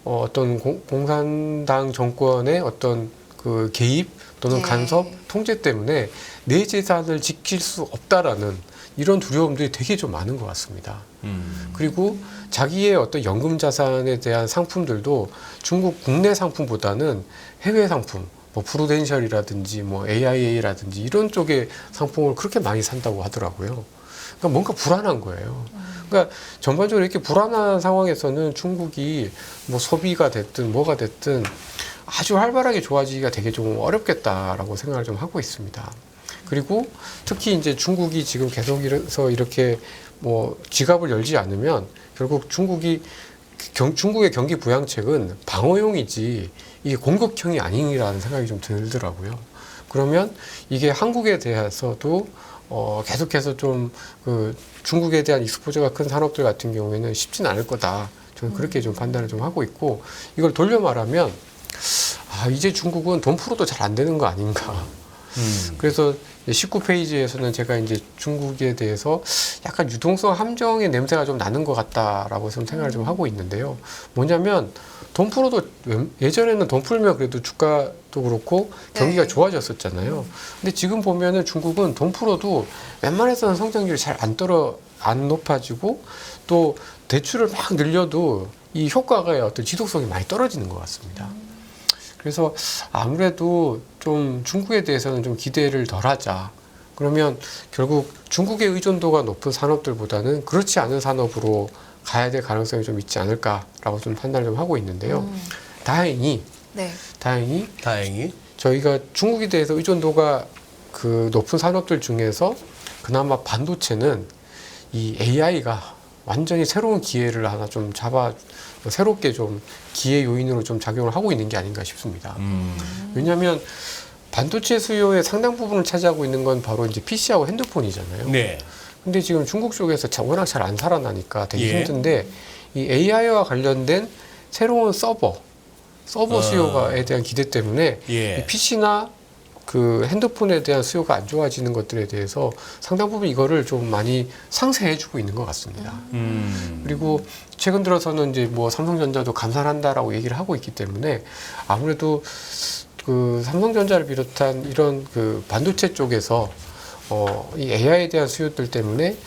어떤 공산당 정권의 어떤 그 개입 또는 네. 간섭, 통제 때문에 내 재산을 지킬 수 없다라는 이런 두려움들이 되게 좀 많은 것 같습니다. 그리고 자기의 어떤 연금 자산에 대한 상품들도 중국 국내 상품보다는 해외 상품, 뭐 프루덴셜이라든지 뭐 AIA라든지 이런 쪽의 상품을 그렇게 많이 산다고 하더라고요. 그러니까 뭔가 불안한 거예요. 그러니까 전반적으로 이렇게 불안한 상황에서는 중국이 뭐 소비가 됐든 뭐가 됐든 아주 활발하게 좋아지기가 되게 좀 어렵겠다라고 생각을 좀 하고 있습니다. 그리고 특히 이제 중국이 지금 계속해서 이렇게 뭐 지갑을 열지 않으면 결국 중국의 경기 부양책은 방어용이지 이게 공급형이 아니라는 생각이 좀 들더라고요. 그러면 이게 한국에 대해서도 계속해서 좀 그 중국에 대한 익스포저가 큰 산업들 같은 경우에는 쉽지는 않을 거다. 저는 그렇게 좀 판단을 좀 하고 있고 이걸 돌려 말하면 이제 중국은 돈 풀어도 잘 안 되는 거 아닌가. 그래서 19페이지에서는 제가 이제 중국에 대해서 약간 유동성 함정의 냄새가 좀 나는 것 같다라고 좀 생각을 좀 하고 있는데요. 뭐냐면 돈 풀어도 예전에는 돈 풀면 그래도 주가도 그렇고 경기가 네. 좋아졌었잖아요. 근데 지금 보면은 중국은 돈 풀어도 웬만해서는 성장률이 잘 안 높아지고 또 대출을 막 늘려도 이 효과가 어떤 지속성이 많이 떨어지는 것 같습니다. 그래서 아무래도 좀 중국에 대해서는 좀 기대를 덜 하자. 그러면 결국 중국의 의존도가 높은 산업들보다는 그렇지 않은 산업으로 가야 될 가능성이 좀 있지 않을까라고 좀 판단을 좀 하고 있는데요. 다행히 네. 다행히 저희가 중국에 대해서 의존도가 그 높은 산업들 중에서 그나마 반도체는 이 AI가 완전히 새로운 기회를 하나 좀 새롭게 좀 기회 요인으로 좀 작용을 하고 있는 게 아닌가 싶습니다. 왜냐하면 반도체 수요의 상당 부분을 차지하고 있는 건 바로 이제 PC하고 핸드폰이잖아요. 네. 근데 지금 중국 쪽에서 워낙 잘 안 살아나니까 되게 예. 힘든데 이 AI와 관련된 새로운 서버 수요가에 대한 기대 때문에 예. 이 PC나 그 핸드폰에 대한 수요가 안 좋아지는 것들에 대해서 상당 부분 이거를 좀 많이 상쇄해주고 있는 것 같습니다. 그리고 최근 들어서는 이제 뭐 삼성전자도 감산한다라고 얘기를 하고 있기 때문에 아무래도 그 삼성전자를 비롯한 이런 그 반도체 쪽에서 이 AI에 대한 수요들 때문에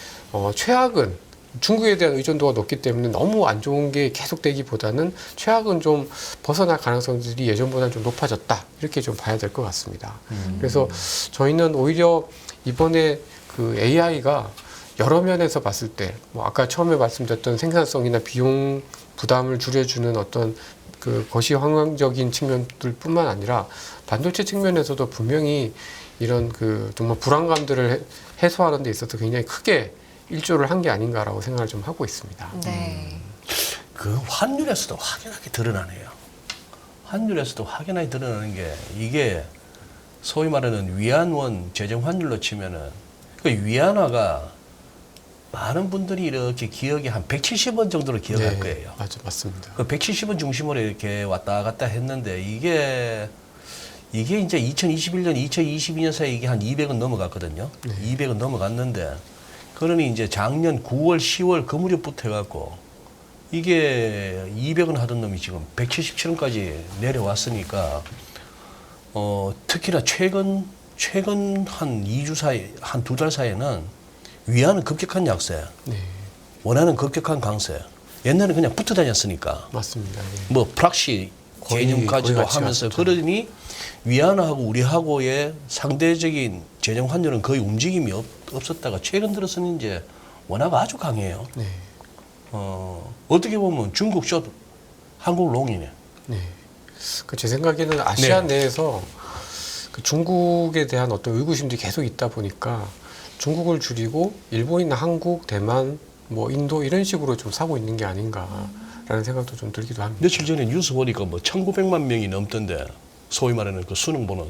최악은 중국에 대한 의존도가 높기 때문에 너무 안 좋은 게 계속되기보다는 최악은 좀 벗어날 가능성들이 예전보다는 좀 높아졌다 이렇게 좀 봐야 될 것 같습니다. 그래서 저희는 오히려 이번에 그 AI가 여러 면에서 봤을 때 뭐 아까 처음에 말씀드렸던 생산성이나 비용 부담을 줄여주는 어떤 그 거시환경적인 측면들뿐만 아니라 반도체 측면에서도 분명히 이런 그 정말 불안감들을 해소하는 데 있어서 굉장히 크게 일조를 한 게 아닌가라고 생각을 좀 하고 있습니다. 네. 그 환율에서도 확연하게 드러나네요. 환율에서도 확연하게 드러나는 게 이게 소위 말하는 위안원 재정 환율로 치면은 그 위안화가 많은 분들이 이렇게 기억이 한 170원 정도로 기억할 거예요. 맞습니다. 그 170원 중심으로 이렇게 왔다 갔다 했는데 이게 이게 이제 2021년, 2022년 사이에 이게 한 200은 넘어갔거든요. 200은 넘어갔는데, 그러니 이제 작년 9월, 10월 그 무렵부터 해갖고, 이게 200은 하던 놈이 지금 177원까지 내려왔으니까, 특히나 최근 한 2주 사이, 한 2달 사이에는 위안은 급격한 약세, 네. 원화는 급격한 강세. 옛날에 그냥 붙어 다녔으니까. 맞습니다. 예. 뭐 프락시 거의 개념까지도 같이 하면서 갔었죠. 그러니 위안화하고 우리하고의 상대적인 재정 환율은 거의 움직임이 없었다가 최근 들어서는 이제 원화가 아주 강해요. 네. 어떻게 보면 중국 숏, 한국 롱이네. 네. 제 생각에는 아시아 네. 내에서 그 중국에 대한 어떤 의구심들이 계속 있다 보니까 중국을 줄이고 일본이나 한국, 대만, 뭐 인도 이런 식으로 좀 사고 있는 게 아닌가라는 생각도 좀 들기도 합니다. 며칠 전에 뉴스 보니까 뭐 1,900만 명이 넘던데 소위 말하는 그 수능 보는.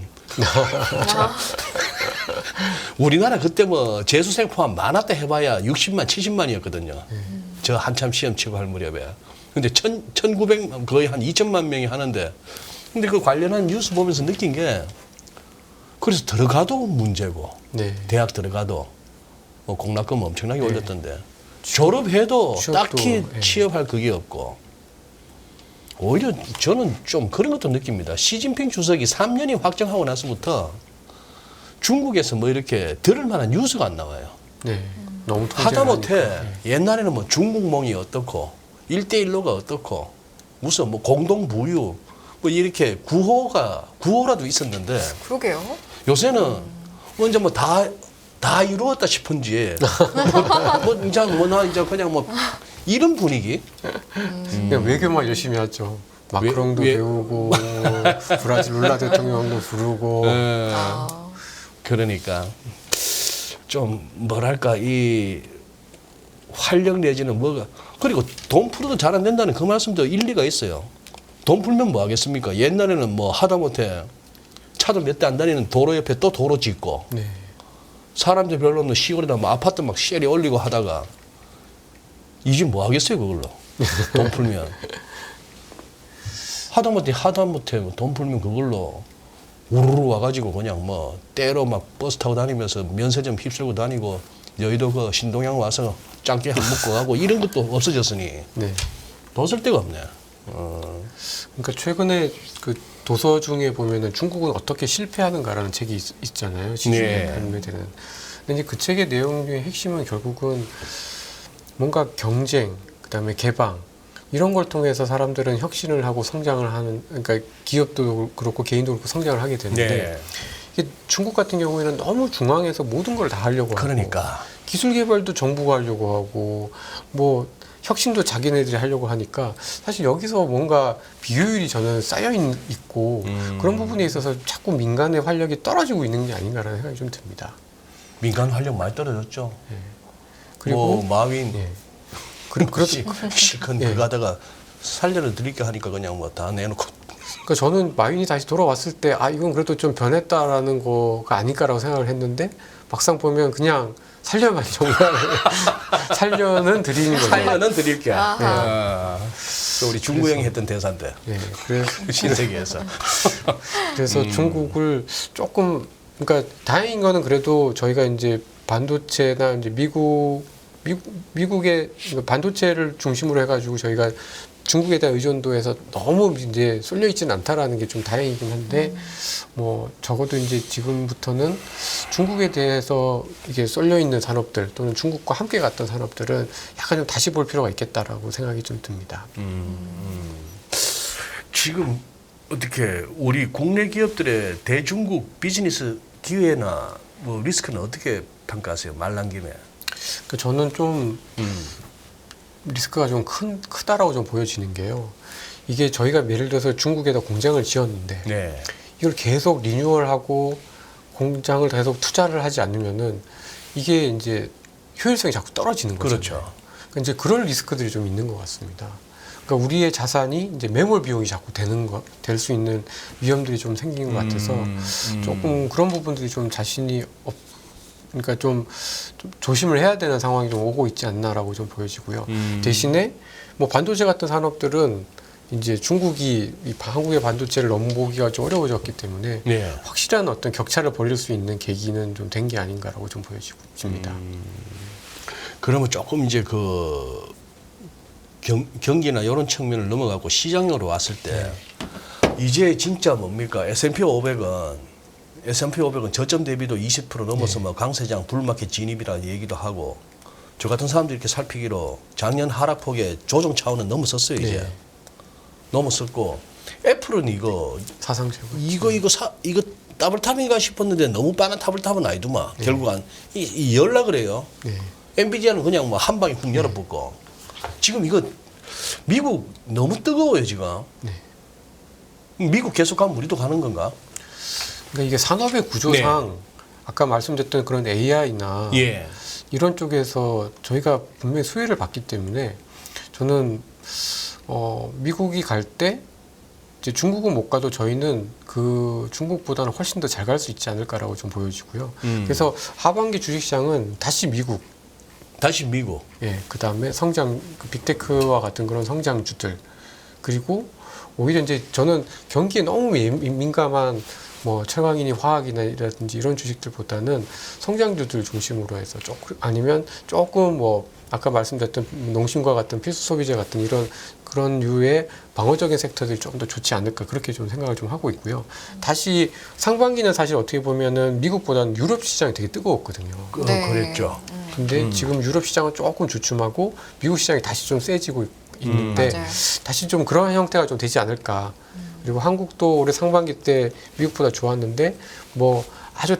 우리나라 그때 뭐 재수생 포함 많았다 해봐야 60만, 70만이었거든요. 저 한참 시험 치고 할 무렵에. 근데 1,900, 거의 한 2천만 명이 하는데, 근데 그 관련한 뉴스 보면서 느낀 게, 그래서 들어가도 문제고, 네. 대학 들어가도 뭐 공락금 엄청나게 올렸던데, 졸업해도 취업도, 딱히 예. 취업할 그게 없고, 오히려 저는 좀 그런 것도 느낍니다. 시진핑 주석이 3년이 확정하고 나서부터 중국에서 뭐 이렇게 들을 만한 뉴스가 안 나와요. 네. 너무 하다못해 통제를 옛날에는 뭐 중국몽이 어떻고 1대1로가 어떻고 무슨 뭐 공동부유 뭐 이렇게 구호라도 있었는데 그러게요. 요새는 먼저 뭐 다 이루었다 싶은지 나 이제 그냥 뭐 이런 분위기. 그냥 외교만 열심히 하죠. 마크롱도 배우고 브라질 룰라 대통령도 부르고. 아, 그러니까 좀 뭐랄까 이 활력 내지는 뭐가 그리고 돈 풀어도 잘 안 된다는 그 말씀도 일리가 있어요. 돈 풀면 뭐 하겠습니까? 옛날에는 뭐 하다못해 차도 몇 대 안 다니는 도로 옆에 또 도로 짓고 네. 사람들 별로 없는 시골에다 뭐 아파트 막 쉐리 올리고 하다가 이제 뭐 하겠어요 그걸로 돈 풀면 하다못해 돈 풀면 그걸로 우르르 와가지고 그냥 뭐 때로 막 버스 타고 다니면서 면세점 휩쓸고 다니고 여의도 그 신동양 와서 짱깨 한 먹고 가고 이런 것도 없어졌으니 네. 돈 쓸 데가 없네. 그러니까 최근에 그 도서 중에 보면은 중국은 어떻게 실패하는가라는 책이 있잖아요. 시중에 네. 발매되는. 근데 이제 그 책의 내용 중에 핵심은 결국은 뭔가 경쟁, 그다음에 개방 이런 걸 통해서 사람들은 혁신을 하고 성장을 하는, 그러니까 기업도 그렇고 개인도 그렇고 성장을 하게 되는데 네. 이게 중국 같은 경우에는 너무 중앙에서 모든 걸 다 하려고 하고 그러니까 기술 개발도 정부가 하려고 하고 뭐 혁신도 자기네들이 하려고 하니까 사실 여기서 뭔가 비효율이 저는 쌓여 있고 그런 부분에 있어서 자꾸 민간의 활력이 떨어지고 있는 게 아닌가라는 생각이 좀 듭니다. 민간 활력 많이 떨어졌죠. 그리고 뭐 마윈 예. 그리고 실컷 예. 그거 하다가 살려를 드릴까 하니까 그냥 뭐 다 내놓고 그러니까 저는 마윈이 다시 돌아왔을 때 아 이건 그래도 좀 변했다라는 거가 아닐까라고 생각을 했는데 막상 보면 그냥 살려만 정말 살려는 드리는 거예요. 살려는 드릴게. 아하. 또 우리 중구 형이 했던 대사인데 네, 그래서 신세계에서. 중국을 조금 그러니까 다행인 거는 그래도 저희가 이제 반도체나 이제 미국의 반도체를 중심으로 해가지고 저희가 중국에 대한 의존도에서 너무 이제 쏠려 있지는 않다라는 게 좀 다행이긴 한데 뭐 적어도 이제 지금부터는 중국에 대해서 이게 쏠려 있는 산업들 또는 중국과 함께 갔던 산업들은 약간 좀 다시 볼 필요가 있겠다라고 생각이 좀 듭니다. 지금 어떻게 우리 국내 기업들의 대중국 비즈니스 기회나 뭐 리스크는 어떻게 평가하세요? 말 난 김에. 그 저는 좀 리스크가 좀 크다라고 좀 보여지는 게요. 이게 저희가 예를 들어서 중국에다 공장을 지었는데 네. 이걸 계속 리뉴얼하고 공장을 계속 투자를 하지 않으면은 이게 이제 효율성이 자꾸 떨어지는 거죠. 그렇죠. 그러니까 이제 그럴 리스크들이 좀 있는 것 같습니다. 그러니까 우리의 자산이 이제 매몰 비용이 자꾸 될 수 있는 위험들이 좀 생긴 것 같아서 조금 그런 부분들이 좀 그러니까 좀 조심을 해야 되는 상황이 좀 오고 있지 않나라고 좀 보여지고요. 대신에 뭐 반도체 같은 산업들은 이제 중국이 한국의 반도체를 넘보기가 좀 어려워졌기 때문에 네. 확실한 어떤 격차를 벌일 수 있는 계기는 좀 된 게 아닌가라고 좀 보여집니다. 그러면 조금 이제 그 경기나 이런 측면을 넘어가고 시장으로 왔을 때 이제 진짜 뭡니까? S&P 500은 저점 대비도 20% 넘어서면 강세장 불마켓 진입이라 얘기도 하고 저 같은 사람들이 이렇게 살피기로 작년 하락폭의 조정 차원은 넘어섰어요 이제. 네. 넘어섰고 애플은 이거 사상 최고. 이거 더블탑인가 싶었는데 너무 빠른 더블탑은 아니더만. 결국은 이 연락을 해요. 네. 엔비디아는 그냥 뭐 한 방에 훅 열어붙고. 지금 이거 미국 너무 뜨거워요 지금. 네. 미국 계속 가면 우리도 가는 건가? 그러니까 이게 산업의 구조상 아까 말씀드렸던 그런 AI나 예. 이런 쪽에서 저희가 분명히 수혜를 받기 때문에 저는 미국이 갈 때 이제 중국은 못 가도 저희는 그 중국보다는 훨씬 더 잘 갈 수 있지 않을까라고 좀 보여지고요. 그래서 하반기 주식시장은 다시 미국, 다시 미국. 예, 그 다음에 성장, 그 빅테크와 같은 그런 성장주들, 그리고 오히려 이제 저는 경기에 너무 민감한 뭐 철강이니 화학이라든지 이런 주식들보다는 성장주들 중심으로 해서 조금 아니면 조금 뭐 아까 말씀드렸던 농심과 같은 필수 소비재 같은 이런 그런 류의 방어적인 섹터들이 조금 더 좋지 않을까 그렇게 좀 생각을 좀 하고 있고요. 다시 상반기는 사실 어떻게 보면은 미국보다는 유럽 시장이 되게 뜨거웠거든요. 네. 그랬죠. 근데 지금 유럽 시장은 조금 주춤하고 미국 시장이 다시 좀 세지고 있는데 맞아요. 다시 좀 그런 형태가 좀 되지 않을까. 그리고 한국도 올해 상반기 때 미국보다 좋았는데 뭐 아주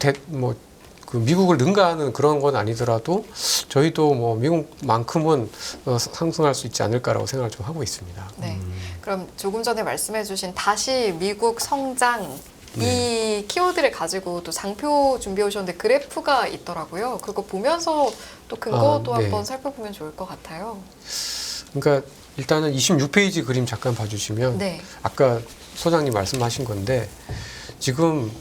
그 미국을 능가하는 그런 건 아니더라도 저희도 뭐 미국만큼은 상승할 수 있지 않을까라고 생각을 좀 하고 있습니다. 네. 그럼 조금 전에 말씀해주신 다시 미국 성장 이 키워드를 가지고 또 장표 준비해 오셨는데 그래프가 있더라고요. 그거 보면서 또 근거도 네. 한번 살펴보면 좋을 것 같아요. 그러니까 일단은 26페이지 그림 잠깐 봐주시면 네. 아까 소장님 말씀하신 건데 지금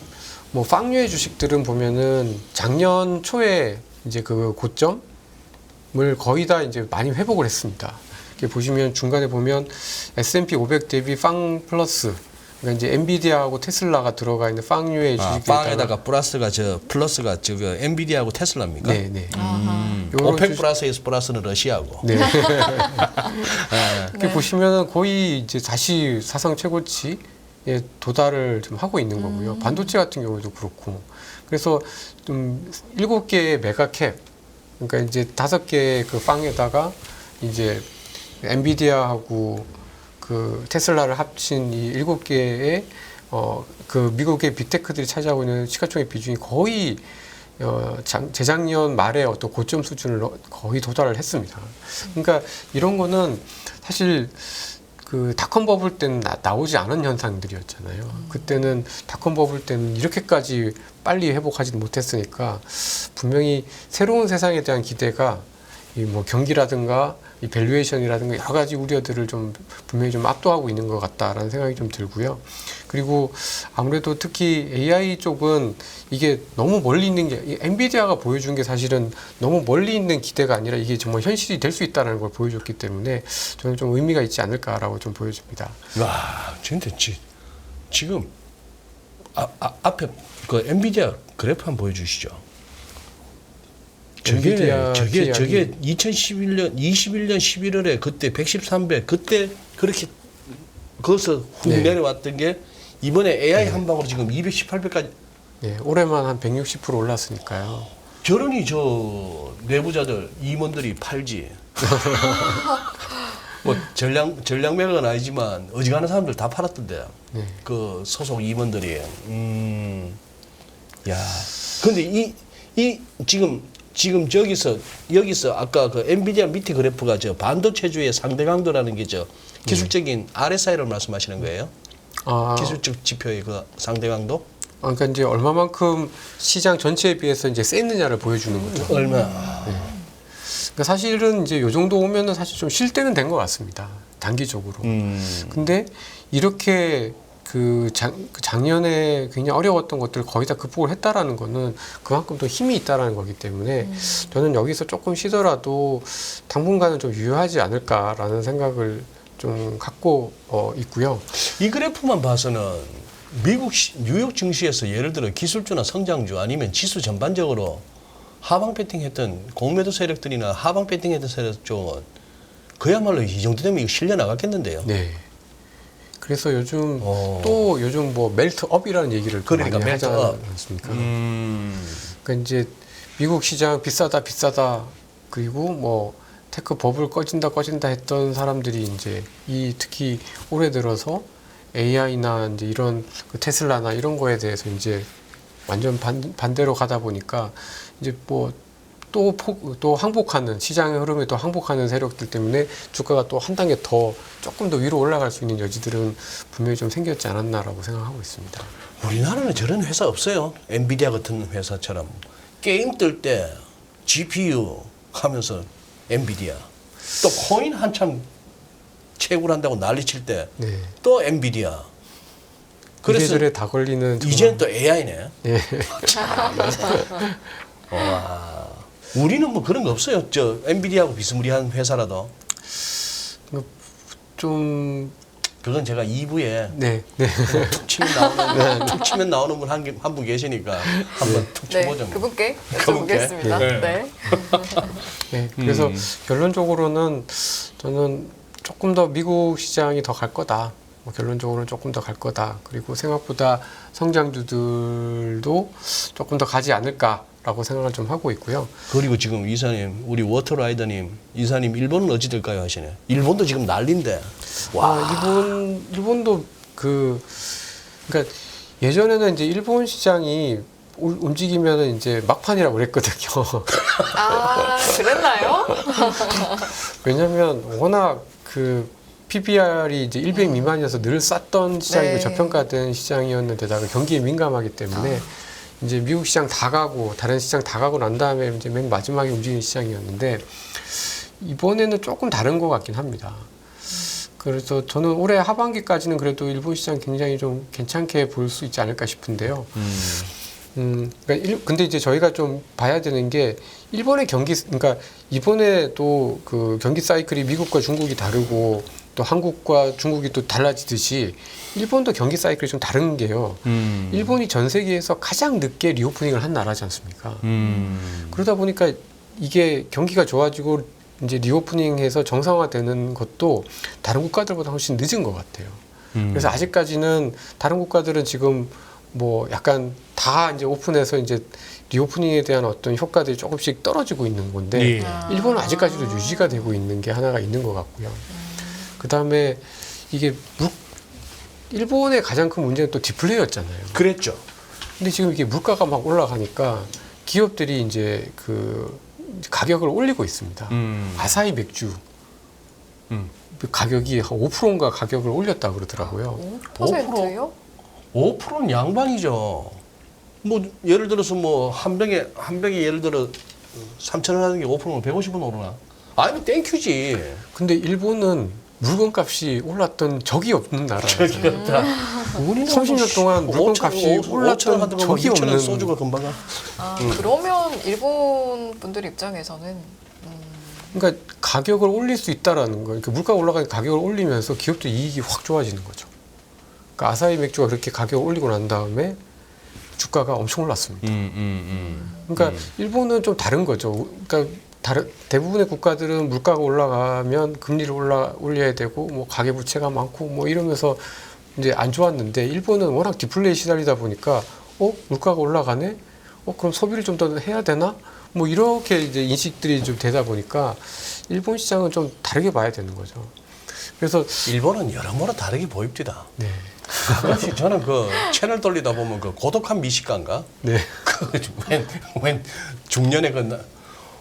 뭐 빵류의 주식들은 보면은 작년 초에 이제 그 고점을 거의 다 이제 많이 회복을 했습니다. 이렇게 보시면 중간에 보면 S&P 500 대비 빵 플러스 그러니까 이제 엔비디아하고 테슬라가 들어가 있는 빵류의 주식들 빵에다가 플러스가 저거 엔비디아하고 테슬라입니까? 네, 네. 아하. 오펙 플러스에서 플러스는 러시아고. 네. 이렇게 보시면은 거의 이제 다시 사상 최고치에 도달을 좀 하고 있는 거고요. 반도체 같은 경우도 그렇고. 그래서 좀 7개의 메가캡, 그러니까 이제 5개의 그 빵에다가 이제 엔비디아하고 그 테슬라를 합친 이 7개의 그 미국의 빅테크들이 차지하고 있는 시가총액 비중이 거의 재작년 말에 어떤 고점 수준을 거의 도달을 했습니다. 그러니까 이런 거는 사실 그 닷컴 버블 때는 나오지 않은 현상들이었잖아요. 그때는 닷컴 버블 때는 이렇게까지 빨리 회복하지는 못했으니까 분명히 새로운 세상에 대한 기대가 이 뭐 경기라든가 이 밸류에이션이라든가 여러 가지 우려들을 좀 분명히 좀 압도하고 있는 것 같다라는 생각이 좀 들고요. 그리고 아무래도 특히 AI 쪽은 이게 너무 멀리 있는 게 엔비디아가 보여준 게 사실은 너무 멀리 있는 기대가 아니라 이게 정말 현실이 될 수 있다는 걸 보여줬기 때문에 저는 좀 의미가 있지 않을까라고 좀 보여집니다. 와, 진짜 지금 앞에 그 엔비디아 그래프 한번 보여주시죠. 저게 엔비디아 2021년 11월에 그때 113배 그때 그렇게 거기서 훅 네. 내려왔던 게 이번에 AI 한 방으로 지금 218배까지. 네, 올해만 한 160% 올랐으니까요. 저러니 저 내부자들 임원들이 팔지. 뭐 전량 매각은 아니지만 어지간한 사람들 다 팔았던데. 네. 그 소속 임원들이. 야. 근데 이 지금 여기서 아까 그 엔비디아 밑에 그래프가 저 반도체주의 상대 강도라는 게 저 기술적인 RSI를 말씀하시는 거예요? 기술적 지표의 그 상대 강도? 그러니까 이제 얼마만큼 시장 전체에 비해서 이제 셌느냐를 보여주는 거죠. 얼마? 그러니까 사실은 이제 요 정도 오면은 사실 좀 쉴 때는 된 것 같습니다. 단기적으로. 근데 이렇게 작년에 굉장히 어려웠던 것들을 거의 다 극복을 했다라는 거는 그만큼 더 힘이 있다라는 거기 때문에 저는 여기서 조금 쉬더라도 당분간은 좀 유효하지 않을까라는 생각을 좀 갖고 있고요. 이 그래프만 봐서는 미국 뉴욕 증시에서 예를 들어 기술주나 성장주 아니면 지수 전반적으로 하방 배팅했던 공매도 세력들이나 하방 배팅했던 세력 쪽은 그야말로 이 정도 되면 이거 실려 나갔겠는데요. 네. 그래서 요즘 또 요즘 뭐 멜트업이라는 얘기를 그러니까 많이 하지 멜트업. 않습니까? 그러니까 이제 미국 시장 비싸다 그리고 뭐 테크 버블 꺼진다 했던 사람들이 이제 특히 올해 들어서 AI나 이제 이런 그 테슬라나 이런 거에 대해서 이제 완전 반대로 가다 보니까 이제 뭐 또 항복하는 시장의 흐름에 또 항복하는 세력들 때문에 주가가 또 한 단계 더 조금 더 위로 올라갈 수 있는 여지들은 분명히 좀 생겼지 않았나라고 생각하고 있습니다. 우리나라는 저런 회사 없어요. 엔비디아 같은 회사처럼 게임 뜰 때 GPU 하면서 엔비디아 또 코인 한참 채굴한다고 난리칠 때 또 네. 엔비디아. 그래서 이래저래 다 걸리는 이제는 또 AI네. 네. 와. 우리는 뭐 그런 거 없어요. 저 엔비디아하고 비스무리한 회사라도. 좀 그건 제가 2부에 네. 툭 치면 나오는 분 한 분 계시니까 한번 툭 네, 쳐보죠. 뭐. 그분께 그분께? 여쭤보겠습니다. 네. 네. 네. 그래서 결론적으로는 저는 조금 더 미국 시장이 더 갈 거다. 결론적으로는 조금 더 갈 거다. 그리고 생각보다 성장주들도 조금 더 가지 않을까라고 생각을 좀 하고 있고요. 그리고 지금 이사님, 우리 워터라이더님, 이사님 일본은 어찌 될까요 하시네. 일본도 지금 난리인데. 일본도 그러니까 예전에는 이제 일본 시장이 움직이면은 이제 막판이라고 그랬거든요. 아, 그랬나요? 왜냐면 워낙 PBR이 이제 100 미만이어서 늘 쌌던 시장이고 네. 저평가된 시장이었는데다가 경기에 민감하기 때문에 이제 미국 시장 다 가고 다른 시장 다 가고 난 다음에 이제 맨 마지막에 움직이는 시장이었는데 이번에는 조금 다른 것 같긴 합니다. 그래서 저는 올해 하반기까지는 그래도 일본 시장 굉장히 좀 괜찮게 볼 수 있지 않을까 싶은데요. 그러니까 근데 이제 저희가 좀 봐야 되는 게 일본의 그러니까 이번에도 그 경기 사이클이 미국과 중국이 다르고 또 한국과 중국이 또 달라지듯이 일본도 경기 사이클이 좀 다른 게요. 일본이 전 세계에서 가장 늦게 리오프닝을 한 나라지 않습니까? 그러다 보니까 이게 경기가 좋아지고 이제 리오프닝해서 정상화되는 것도 다른 국가들보다 훨씬 늦은 것 같아요. 그래서 아직까지는 다른 국가들은 지금 뭐 약간 다 이제 오픈해서 이제 리오프닝에 대한 어떤 효과들이 조금씩 떨어지고 있는 건데 예. 일본은 아직까지도 유지가 되고 있는 게 하나가 있는 것 같고요. 그 다음에 이게 일본의 가장 큰 문제는 또 디플레이였잖아요. 그랬죠. 근데 지금 이게 물가가 막 올라가니까 기업들이 이제 가격을 올리고 있습니다. 아사히 맥주 가격이 한 5%인가 가격을 올렸다 그러더라고요. 5%요? 5%는 양반이죠. 뭐 예를 들어서 뭐 한 병에 예를 들어 3,000원 하는 게 5%면 150원 오르나? 아니면 땡큐지. 근데 일본은 물건값이 올랐던 적이 없는 나라예요. 우리는 30년 동안 물건값이 올랐던 적이 없는 소주가 금방 가. 그러면 일본 분들 입장에서는 그러니까 가격을 올릴 수 있다라는 거예요. 그러니까 물가가 올라가니까 가격을 올리면서 기업들 이익이 확 좋아지는 거죠. 그러니까 아사히 맥주가 그렇게 가격을 올리고 난 다음에 주가가 엄청 올랐습니다. 그러니까 일본은 좀 다른 거죠. 그러니까 대부분의 국가들은 물가가 올라가면 금리를 올려야 되고 뭐 가계부채가 많고 뭐 이러면서 이제 안 좋았는데 일본은 워낙 디플레이 시달리다 보니까 물가가 올라가네? 그럼 소비를 좀 더 해야 되나? 뭐 이렇게 이제 인식들이 좀 되다 보니까 일본 시장은 좀 다르게 봐야 되는 거죠. 그래서 일본은 여러모로 다르게 보입니다. 네. 가끔씩 저는 채널 돌리다 보면 고독한 미식가인가? 네. 웬 중년에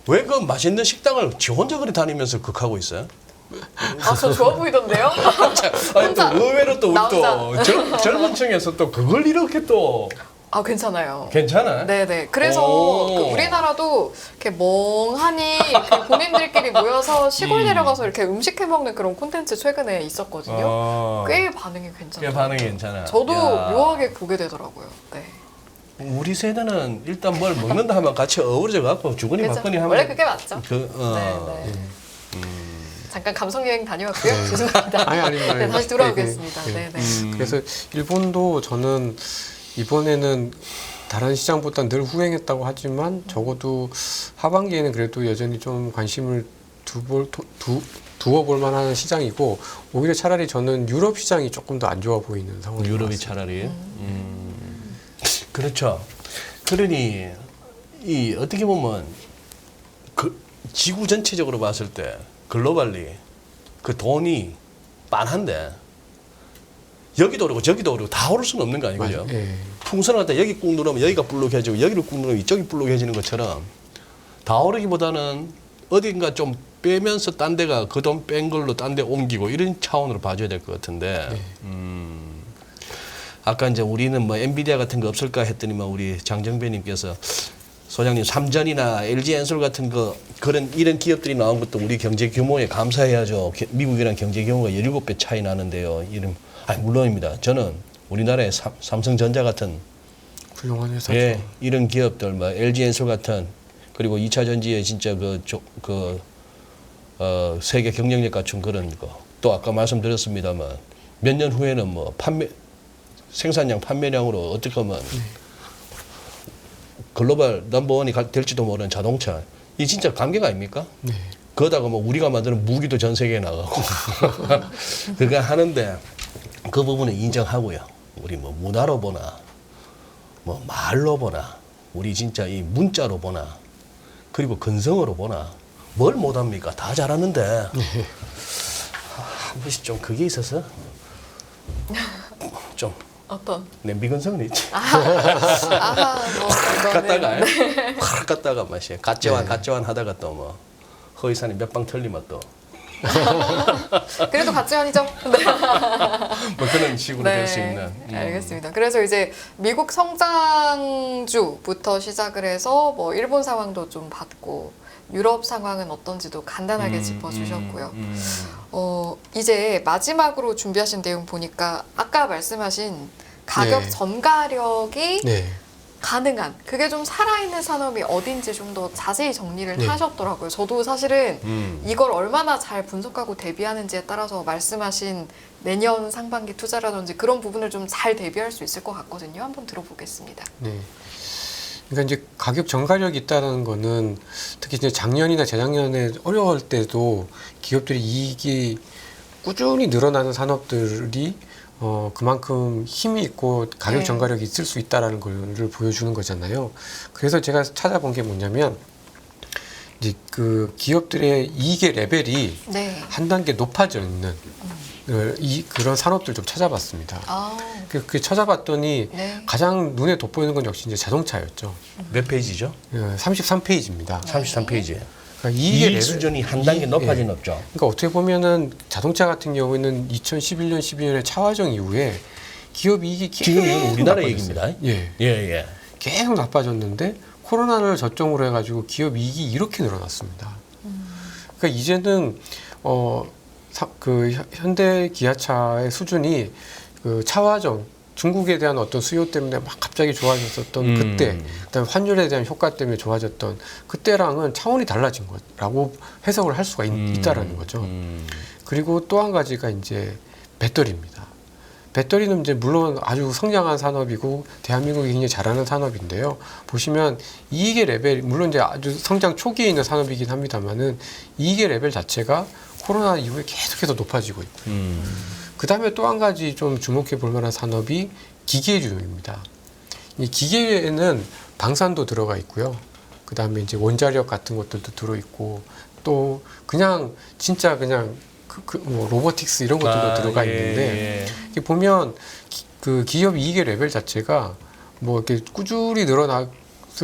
왜 맛있는 식당을 지 혼자 그리 다니면서 극하고 있어요? 저 좋아 보이던데요? 아니 또 의외로 또 우리 나 또 젊은 층에서 또 그걸 이렇게 또 괜찮아요. 괜찮아? 네네. 그래서 우리나라도 이렇게 멍하니 본인들끼리 모여서 시골 내려가서 이렇게 음식 해 먹는 그런 콘텐츠 최근에 있었거든요. 꽤 반응이 괜찮아요. 꽤 반응이 괜찮아. 저도 야. 묘하게 보게 되더라고요. 네. 우리 세대는 일단 뭘 먹는다 하면 같이 어우러져 갖고 주거니 받거니 하면 원래 그게 맞죠. 네. 잠깐 감성 여행 다녀왔고요. 네. 죄송합니다. 아닙니다. 네, 다시 돌아오겠습니다. 네, 네, 네. 네. 그래서 일본도 저는 이번에는 다른 시장보다 늘 후행했다고 하지만 적어도 하반기에는 그래도 여전히 좀 관심을 두어볼 만한 시장이고 오히려 차라리 저는 유럽 시장이 조금 더 안 좋아 보이는 상황인 것 유럽이 같습니다. 차라리. 그렇죠. 그러니 이 어떻게 보면 그 지구 전체적으로 봤을 때 글로벌리 그 돈이 빤한데 여기도 오르고 저기도 오르고 다 오를 수는 없는 거 아니고요. 예. 풍선을 갖다 여기 꾹 누르면 여기가 불룩해지고 여기를 꾹 누르면 이쪽이 불룩해지는 것처럼 다 오르기보다는 어딘가 좀 빼면서 딴 데가 그 돈 뺀 걸로 딴 데 옮기고 이런 차원으로 봐줘야 될 것 같은데 아까 이제 우리는 뭐 엔비디아 같은 거 없을까 했더니만 우리 장정배님께서 소장님 삼전이나 LG 엔솔 같은 거 그런 이런 기업들이 나온 것도 우리 경제 규모에 감사해야죠. 미국이랑 경제 규모가 17배 차이 나는데요. 이런 물론입니다. 저는 우리나라의 삼성전자 같은 훌륭한 회사죠. 예, 이런 기업들 뭐 LG 엔솔 같은 그리고 2차 전지에 진짜 세계 경쟁력 갖춘 그런 거. 또 아까 말씀드렸습니다만 몇 년 후에는 뭐 생산량 판매량으로 어떻게 하면 글로벌 넘버원이 될지도 모르는 자동차. 이 진짜 감격 아닙니까? 네. 그러다가 뭐 우리가 만드는 무기도 전 세계에 나가고 그거 하는데 그 부분은 인정하고요. 우리 뭐 문화로 보나 뭐 말로 보나 우리 진짜 이 문자로 보나 그리고 근성으로 보나 뭘 못합니까? 다 잘하는데 한 번씩 좀 그게 있어서 좀 어떤? 냄비 근성은 있지. 뭐 갔다가 이거는 확 갔다가 맛이 갓재환 네. 갓재환 하다가 또 뭐 허위산이 몇 방 털리면 또 그래도 가치관이죠. 네. 뭐 그런 식으로 될 수 있는. 알겠습니다. 그래서 이제 미국 성장주부터 시작을 해서 뭐 일본 상황도 좀 봤고 유럽 상황은 어떤지도 간단하게 짚어주셨고요. 이제 마지막으로 준비하신 내용 보니까 아까 말씀하신 가격 네. 전가력이 네. 가능한 그게 좀 살아있는 산업이 어딘지 좀 더 자세히 정리를 네. 하셨더라고요. 저도 사실은 이걸 얼마나 잘 분석하고 대비하는지에 따라서 말씀하신 내년 상반기 투자라든지 그런 부분을 좀 잘 대비할 수 있을 것 같거든요. 한번 들어보겠습니다. 네. 그러니까 이제 가격 전가력이 있다는 거는 특히 이제 작년이나 재작년에 어려울 때도 기업들이 이익이 꾸준히 늘어나는 산업들이 그만큼 힘이 있고 가격 네. 전가력이 있을 수 있다라는 걸 보여주는 거잖아요. 그래서 제가 찾아본 게 뭐냐면 이제 그 기업들의 이익의 레벨이 네. 한 단계 높아져 있는 그런 산업들 좀 찾아봤습니다. 아, 그 찾아봤더니 네. 가장 눈에 돋보이는 건 역시 이제 자동차였죠. 몇 페이지죠? 33페이지입니다. 33페이지. 그러니까 이익 수준이 한 단계 높아진 예. 없죠. 그러니까 어떻게 보면은 자동차 같은 경우에는 2011년, 12년에 차화정 이후에 기업 이익이 지금 이건 계속 우리나라 나빠졌어요. 얘기입니다. 예, 예. 계속 나빠졌는데 코로나를 저점으로 해가지고 기업 이익이 이렇게 늘어났습니다. 그러니까 이제는 그 현대 기아차의 수준이 그 차화정 중국에 대한 어떤 수요 때문에 막 갑자기 좋아졌었던 그때, 그다음에 환율에 대한 효과 때문에 좋아졌던 그때랑은 차원이 달라진 거라고 해석을 할 수가 있다라는 거죠. 그리고 또 한 가지가 이제 배터리입니다. 배터리는 이제 물론 아주 성장한 산업이고 대한민국이 굉장히 잘하는 산업인데요. 보시면 이익의 레벨, 물론 이제 아주 성장 초기에 있는 산업이긴 합니다만은 이익의 레벨 자체가 코로나 이후에 계속해서 높아지고 있고요. 그 다음에 또 한 가지 좀 주목해 볼 만한 산업이 기계주입니다. 이 기계에는 방산도 들어가 있고요. 그 다음에 이제 원자력 같은 것들도 들어있고 또 그냥 진짜 그냥 뭐 로보틱스 이런 것들도 들어가 있는데 이렇게 보면 그 기업 이익의 레벨 자체가 뭐 이렇게 꾸준히 늘어났을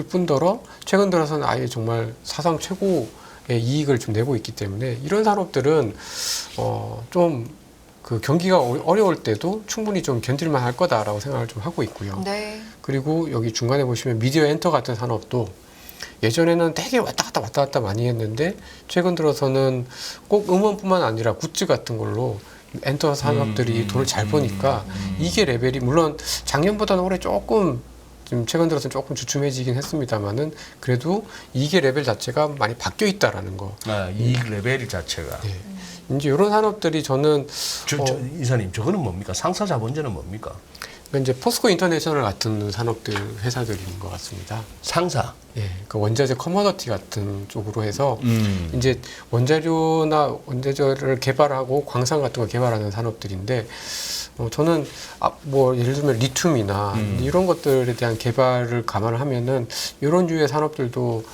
뿐더러 최근 들어서는 아예 정말 사상 최고의 이익을 좀 내고 있기 때문에 이런 산업들은 좀 그 경기가 어려울 때도 충분히 좀 견딜만 할 거다라고 생각을 좀 하고 있고요. 네. 그리고 여기 중간에 보시면 미디어 엔터 같은 산업도 예전에는 되게 왔다 갔다 많이 했는데 최근 들어서는 꼭 음원뿐만 아니라 굿즈 같은 걸로 엔터 산업들이 돈을 잘 버니까 이게 레벨이 물론 작년보다는 올해 조금 지금 최근 들어서는 조금 주춤해지긴 했습니다만은 그래도 이게 레벨 자체가 많이 바뀌어 있다라는 거. 이익 레벨 자체가. 네. 이제 이런 산업들이 저는 이사님 저거는 뭡니까? 상사 자본제는 뭡니까? 이제 포스코 인터내셔널 같은 산업들 회사들인 것 같습니다. 상사. 예, 그 원자재 커머더티 같은 쪽으로 해서 이제 원자료나 원자재를 개발하고 광산 같은 거 개발하는 산업들인데 저는 뭐 예를 들면 리튬이나 이런 것들에 대한 개발을 감안을 하면은 이런 류의 산업들도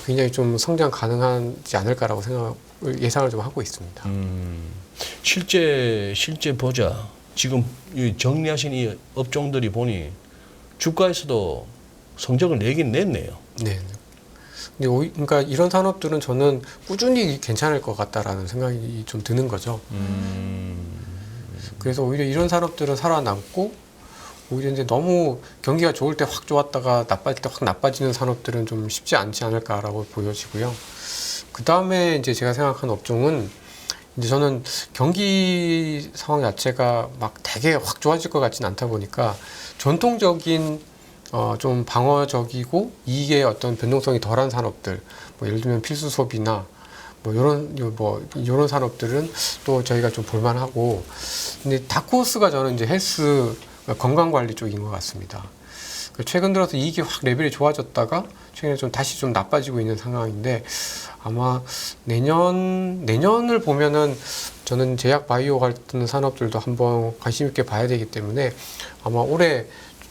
굉장히 좀 성장 가능하지 않을까라고 예상을 좀 하고 있습니다. 실제 보자. 지금 이 정리하신 이 업종들이 보니 주가에서도 성적을 내긴 냈네요. 네. 근데 그러니까 이런 산업들은 저는 꾸준히 괜찮을 것 같다라는 생각이 좀 드는 거죠. 그래서 오히려 이런 산업들은 살아남고 오히려 이제 너무 경기가 좋을 때 확 좋았다가 나빠질 때 확 나빠지는 산업들은 좀 쉽지 않지 않을까라고 보여지고요. 그 다음에 이제 제가 생각하는 업종은 이제 저는 경기 상황 자체가 막 되게 확 좋아질 것 같지는 않다 보니까 전통적인 좀 방어적이고 이익의 어떤 변동성이 덜한 산업들, 뭐 예를 들면 필수 소비나 뭐 이런 산업들은 또 저희가 좀 볼만하고, 근데 다크호스가 저는 이제 헬스 건강 관리 쪽인 것 같습니다. 최근 들어서 이익이 확 레벨이 좋아졌다가 최근에 좀 다시 좀 나빠지고 있는 상황인데 아마 내년을 보면은 저는 제약 바이오 같은 산업들도 한번 관심 있게 봐야 되기 때문에 아마 올해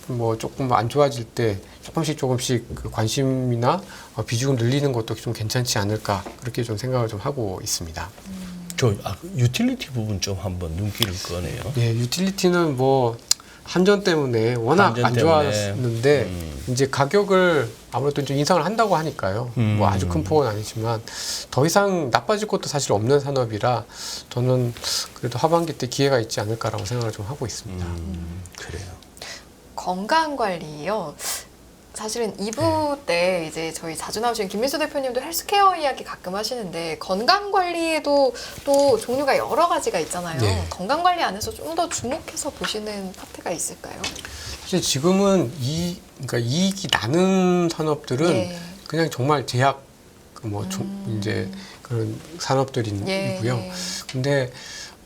뭐 조금 안 좋아질 때 조금씩 그 관심이나 비중을 늘리는 것도 좀 괜찮지 않을까 그렇게 좀 생각을 좀 하고 있습니다. 유틸리티 부분 좀 한번 눈길을 꺼내요. 네, 유틸리티는 뭐 한전 때문에 워낙 안 좋았는데 이제 가격을 아무래도 좀 인상을 한다고 하니까요. 뭐 아주 큰 폭은 아니지만 더 이상 나빠질 것도 사실 없는 산업이라 저는 그래도 하반기 때 기회가 있지 않을까라고 생각을 좀 하고 있습니다. 그래요. 건강 관리요. 사실은 2부 때 이제 저희 자주 나오시는 김민수 대표님도 헬스케어 이야기 가끔 하시는데 건강 관리에도 또 종류가 여러 가지가 있잖아요. 네. 건강 관리 안에서 좀 더 주목해서 보시는 파트가 있을까요? 사실 지금은 그러니까 이익이 나는 산업들은 예. 그냥 정말 제약 이제 그런 산업들이고요. 예. 근데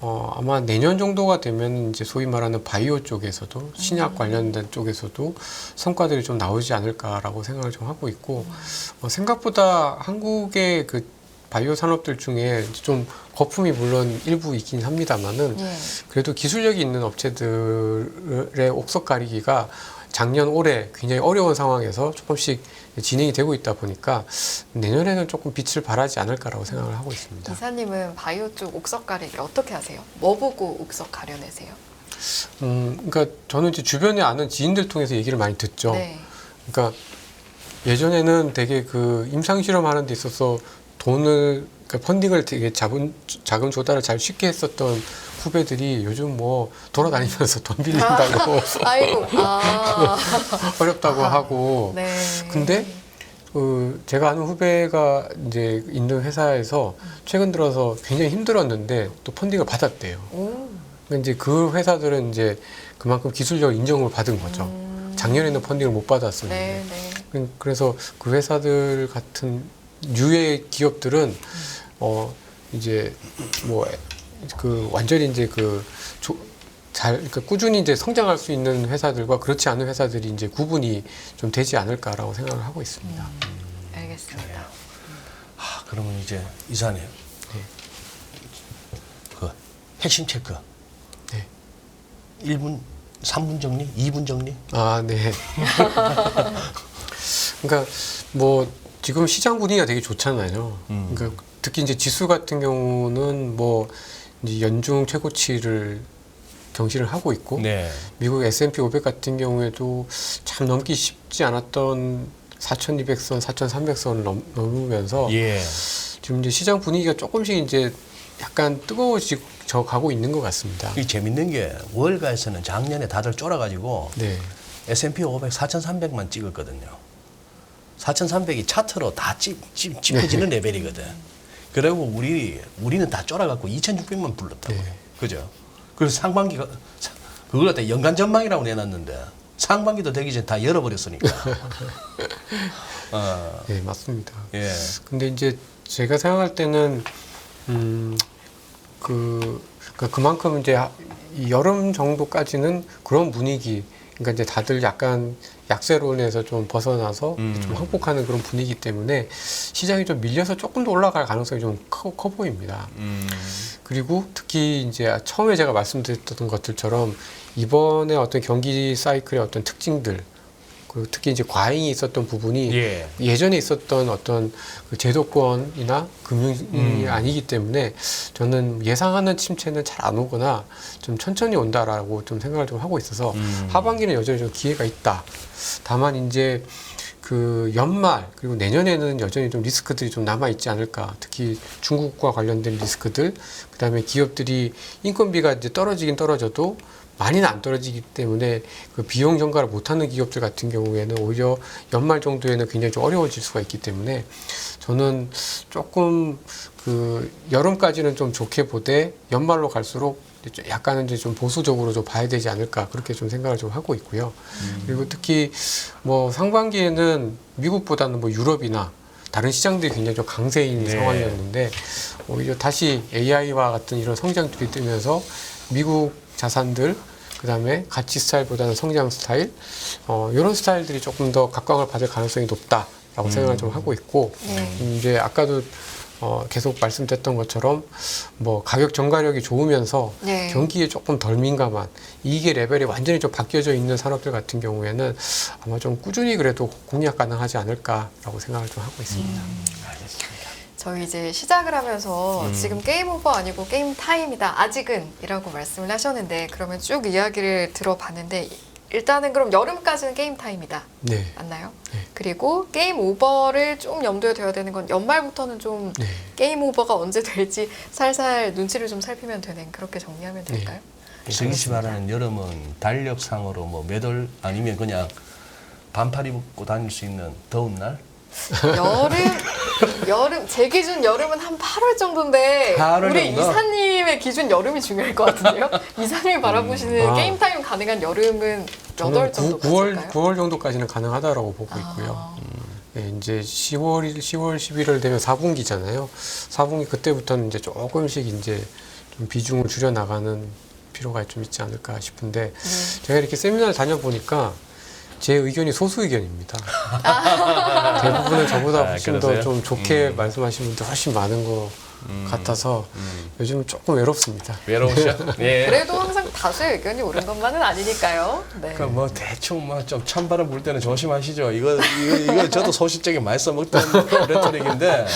아마 내년 정도가 되면 이제 소위 말하는 바이오 쪽에서도 신약 관련된 쪽에서도 성과들이 좀 나오지 않을까라고 생각을 좀 하고 있고 생각보다 한국의 그 바이오 산업들 중에 좀 거품이 물론 일부 있긴 합니다만은 예. 그래도 기술력이 있는 업체들의 옥석 가리기가 작년 올해 굉장히 어려운 상황에서 조금씩 진행이 되고 있다 보니까 내년에는 조금 빛을 발하지 않을까라고 생각을 하고 있습니다. 이사님은 바이오 쪽 옥석 가리기를 어떻게 하세요? 뭐 보고 옥석 가려내세요? 그러니까 저는 이제 주변에 아는 지인들 통해서 얘기를 많이 듣죠. 네. 그러니까 예전에는 되게 그 임상 실험하는 데 있어서 그러니까 펀딩을 되게 자금 조달을 잘 쉽게 했었던 후배들이 요즘 뭐 돌아다니면서 돈 빌린다고 아이고. 어렵다고 하고. 네. 근데 제가 아는 후배가 이제 있는 회사에서 최근 들어서 굉장히 힘들었는데 또 펀딩을 받았대요. 오. 근데 이제 그 회사들은 이제 그만큼 기술력 인정을 받은 거죠. 작년에는 펀딩을 못 받았었는데. 네. 그래서 그 회사들 같은 류의 기업들은 이제 뭐 그 완전히 이제 그러니까 꾸준히 이제 성장할 수 있는 회사들과 그렇지 않은 회사들이 이제 구분이 좀 되지 않을까라고 생각을 하고 있습니다. 알겠습니다. 그러면 이제 이사님, 그 핵심 체크. 네. 1분, 3분 정리, 2분 정리. 아, 네. 그러니까 뭐 지금 시장 분위기가 되게 좋잖아요. 그러니까 특히 이제 지수 같은 경우는 뭐 이제 연중 최고치를 경신을 하고 있고 네. 미국 S&P 500 같은 경우에도 참 넘기 쉽지 않았던 4,200선, 4,300선을 넘으면서 예. 지금 이제 시장 분위기가 조금씩 이제 약간 뜨거워져 가고 있는 것 같습니다. 이 재밌는 게 월가에서는 작년에 다들 쫄아가지고 네. S&P 500 4,300만 찍었거든요. 4,300이 차트로 다 짚어지는 레벨이거든. 그리고 우리는 다 쫄아갖고 2,600만 불렀다고. 네. 그죠? 그래서 상반기가 그걸 갖다 연간 전망이라고 내놨는데 상반기도 되기 전에 다 열어버렸으니까. 네, 맞습니다. 예. 근데 이제 제가 생각할 때는 그러니까 그만큼 이제 이 여름 정도까지는 그런 분위기, 그러니까 이제 다들 약간 약세론에서 좀 벗어나서 좀 항복하는 그런 분위기 때문에 시장이 좀 밀려서 조금 더 올라갈 가능성이 좀 커 보입니다. 그리고 특히 이제 처음에 제가 말씀드렸던 것들처럼 이번에 어떤 경기 사이클의 어떤 특징들, 그 특히 이제 과잉이 있었던 부분이 예. 예전에 있었던 어떤 그 제도권이나 금융이 아니기 때문에 저는 예상하는 침체는 잘 안 오거나 좀 천천히 온다라고 좀 생각을 좀 하고 있어서 하반기는 여전히 좀 기회가 있다. 다만 이제 그 연말 그리고 내년에는 여전히 좀 리스크들이 좀 남아 있지 않을까. 특히 중국과 관련된 리스크들, 그다음에 기업들이 인건비가 이제 떨어지긴 떨어져도 많이는 안 떨어지기 때문에 그 비용 전가를 못하는 기업들 같은 경우에는 오히려 연말 정도에는 굉장히 좀 어려워질 수가 있기 때문에 저는 조금 그 여름까지는 좀 좋게 보되 연말로 갈수록 약간은 이제 좀 보수적으로 좀 봐야 되지 않을까 그렇게 좀 생각을 좀 하고 있고요. 그리고 특히 뭐 상반기에는 미국보다는 뭐 유럽이나 다른 시장들이 굉장히 좀 강세인 네. 상황이었는데 오히려 다시 AI와 같은 이런 성장들이 뜨면서 미국 자산들 그다음에 가치 스타일보다는 성장 스타일 이런 스타일들이 조금 더 각광을 받을 가능성이 높다라고 생각을 좀 하고 있고 이제 아까도 계속 말씀드렸던 것처럼 뭐 가격 전가력이 좋으면서 네. 경기에 조금 덜 민감한 이게 레벨이 완전히 좀 바뀌어져 있는 산업들 같은 경우에는 아마 좀 꾸준히 그래도 공략 가능하지 않을까라고 생각을 좀 하고 있습니다. 저희 이제 시작을 하면서 지금 게임 오버 아니고 게임 타임이다. 아직은 이라고 말씀을 하셨는데 그러면 쭉 이야기를 들어봤는데 일단은 그럼 여름까지는 게임 타임이다. 네. 맞나요? 네. 그리고 게임 오버를 좀 염두에 둬야 되는 건 연말부터는 좀 네. 게임 오버가 언제 될지 살살 눈치를 좀 살피면 되는 그렇게 정리하면 될까요? 정희 씨 말하는 여름은 달력상으로 뭐 몇 월 아니면 그냥 반팔 입고 다닐 수 있는 더운 날? 여름 제 기준 여름은 한 8월 정도인데 8월 우리 정도? 이사님의 기준 여름이 중요할 것 같은데요? 이사님이 바라보시는 게임 타임 가능한 여름은 몇 월 저는 정도까지일까요? 9월 정도까지는 가능하다라고 보고 있고요. 네, 이제 10월, 11월 되면 4분기잖아요. 4분기 그때부터는 이제 조금씩 이제 좀 비중을 줄여 나가는 필요가 좀 있지 않을까 싶은데 제가 이렇게 세미나를 다녀보니까 제 의견이 소수 의견입니다. 대부분은 저보다 훨씬 더 그러세요? 좀 좋게 말씀하시는 분들 훨씬 많은 것 같아서 요즘은 조금 외롭습니다. 외로우셔? 예. 그래도 항상 다수의 의견이 옳은 것만은 아니니까요. 네. 그러니까 뭐 대충 뭐 좀 찬바람 불 때는 조심하시죠. 이거 저도 소실적에 많이 써먹던 레토릭인데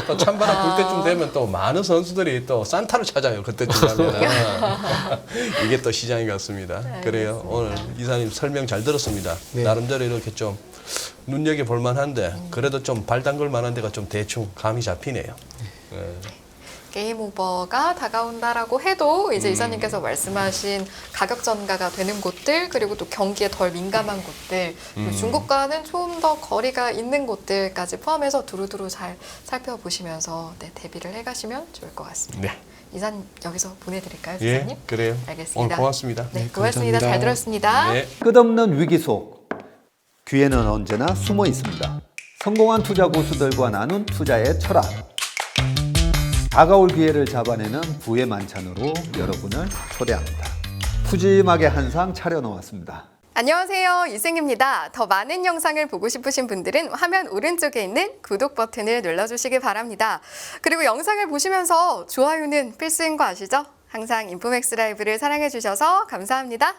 또 찬바람 불 때쯤 되면 또 많은 선수들이 또 산타를 찾아요. 그때쯤 되면 이게 또 시장인 것 같습니다. 그래요. 오늘 이사님 설명 잘 들었습니다. 네. 나름대로 이렇게 좀 눈여겨 볼 만한데 그래도 좀 발 담글 만한 데가 좀 대충 감이 잡히네요. 예. 게임 오버가 다가온다라고 해도 이제 이사님께서 말씀하신 가격 전가가 되는 곳들 그리고 또 경기에 덜 민감한 곳들 그리고 중국과는 좀 더 거리가 있는 곳들까지 포함해서 두루두루 잘 살펴보시면서 네, 대비를 해가시면 좋을 것 같습니다. 네. 이사님 여기서 보내드릴까요, 예, 이사님? 그래요. 알겠습니다. 오늘 고맙습니다. 네, 고맙습니다. 잘 감사합니다. 들었습니다. 네. 끝없는 위기 속 기회는 언제나 숨어 있습니다. 성공한 투자 고수들과 나눈 투자의 철학. 다가올 기회를 잡아내는 부의 만찬으로 여러분을 초대합니다. 푸짐하게 한 상 차려놓았습니다. 안녕하세요, 이승입니다. 더 많은 영상을 보고 싶으신 분들은 화면 오른쪽에 있는 구독 버튼을 눌러주시기 바랍니다. 그리고 영상을 보시면서 좋아요는 필수인 거 아시죠? 항상 인포맥스 라이브를 사랑해주셔서 감사합니다.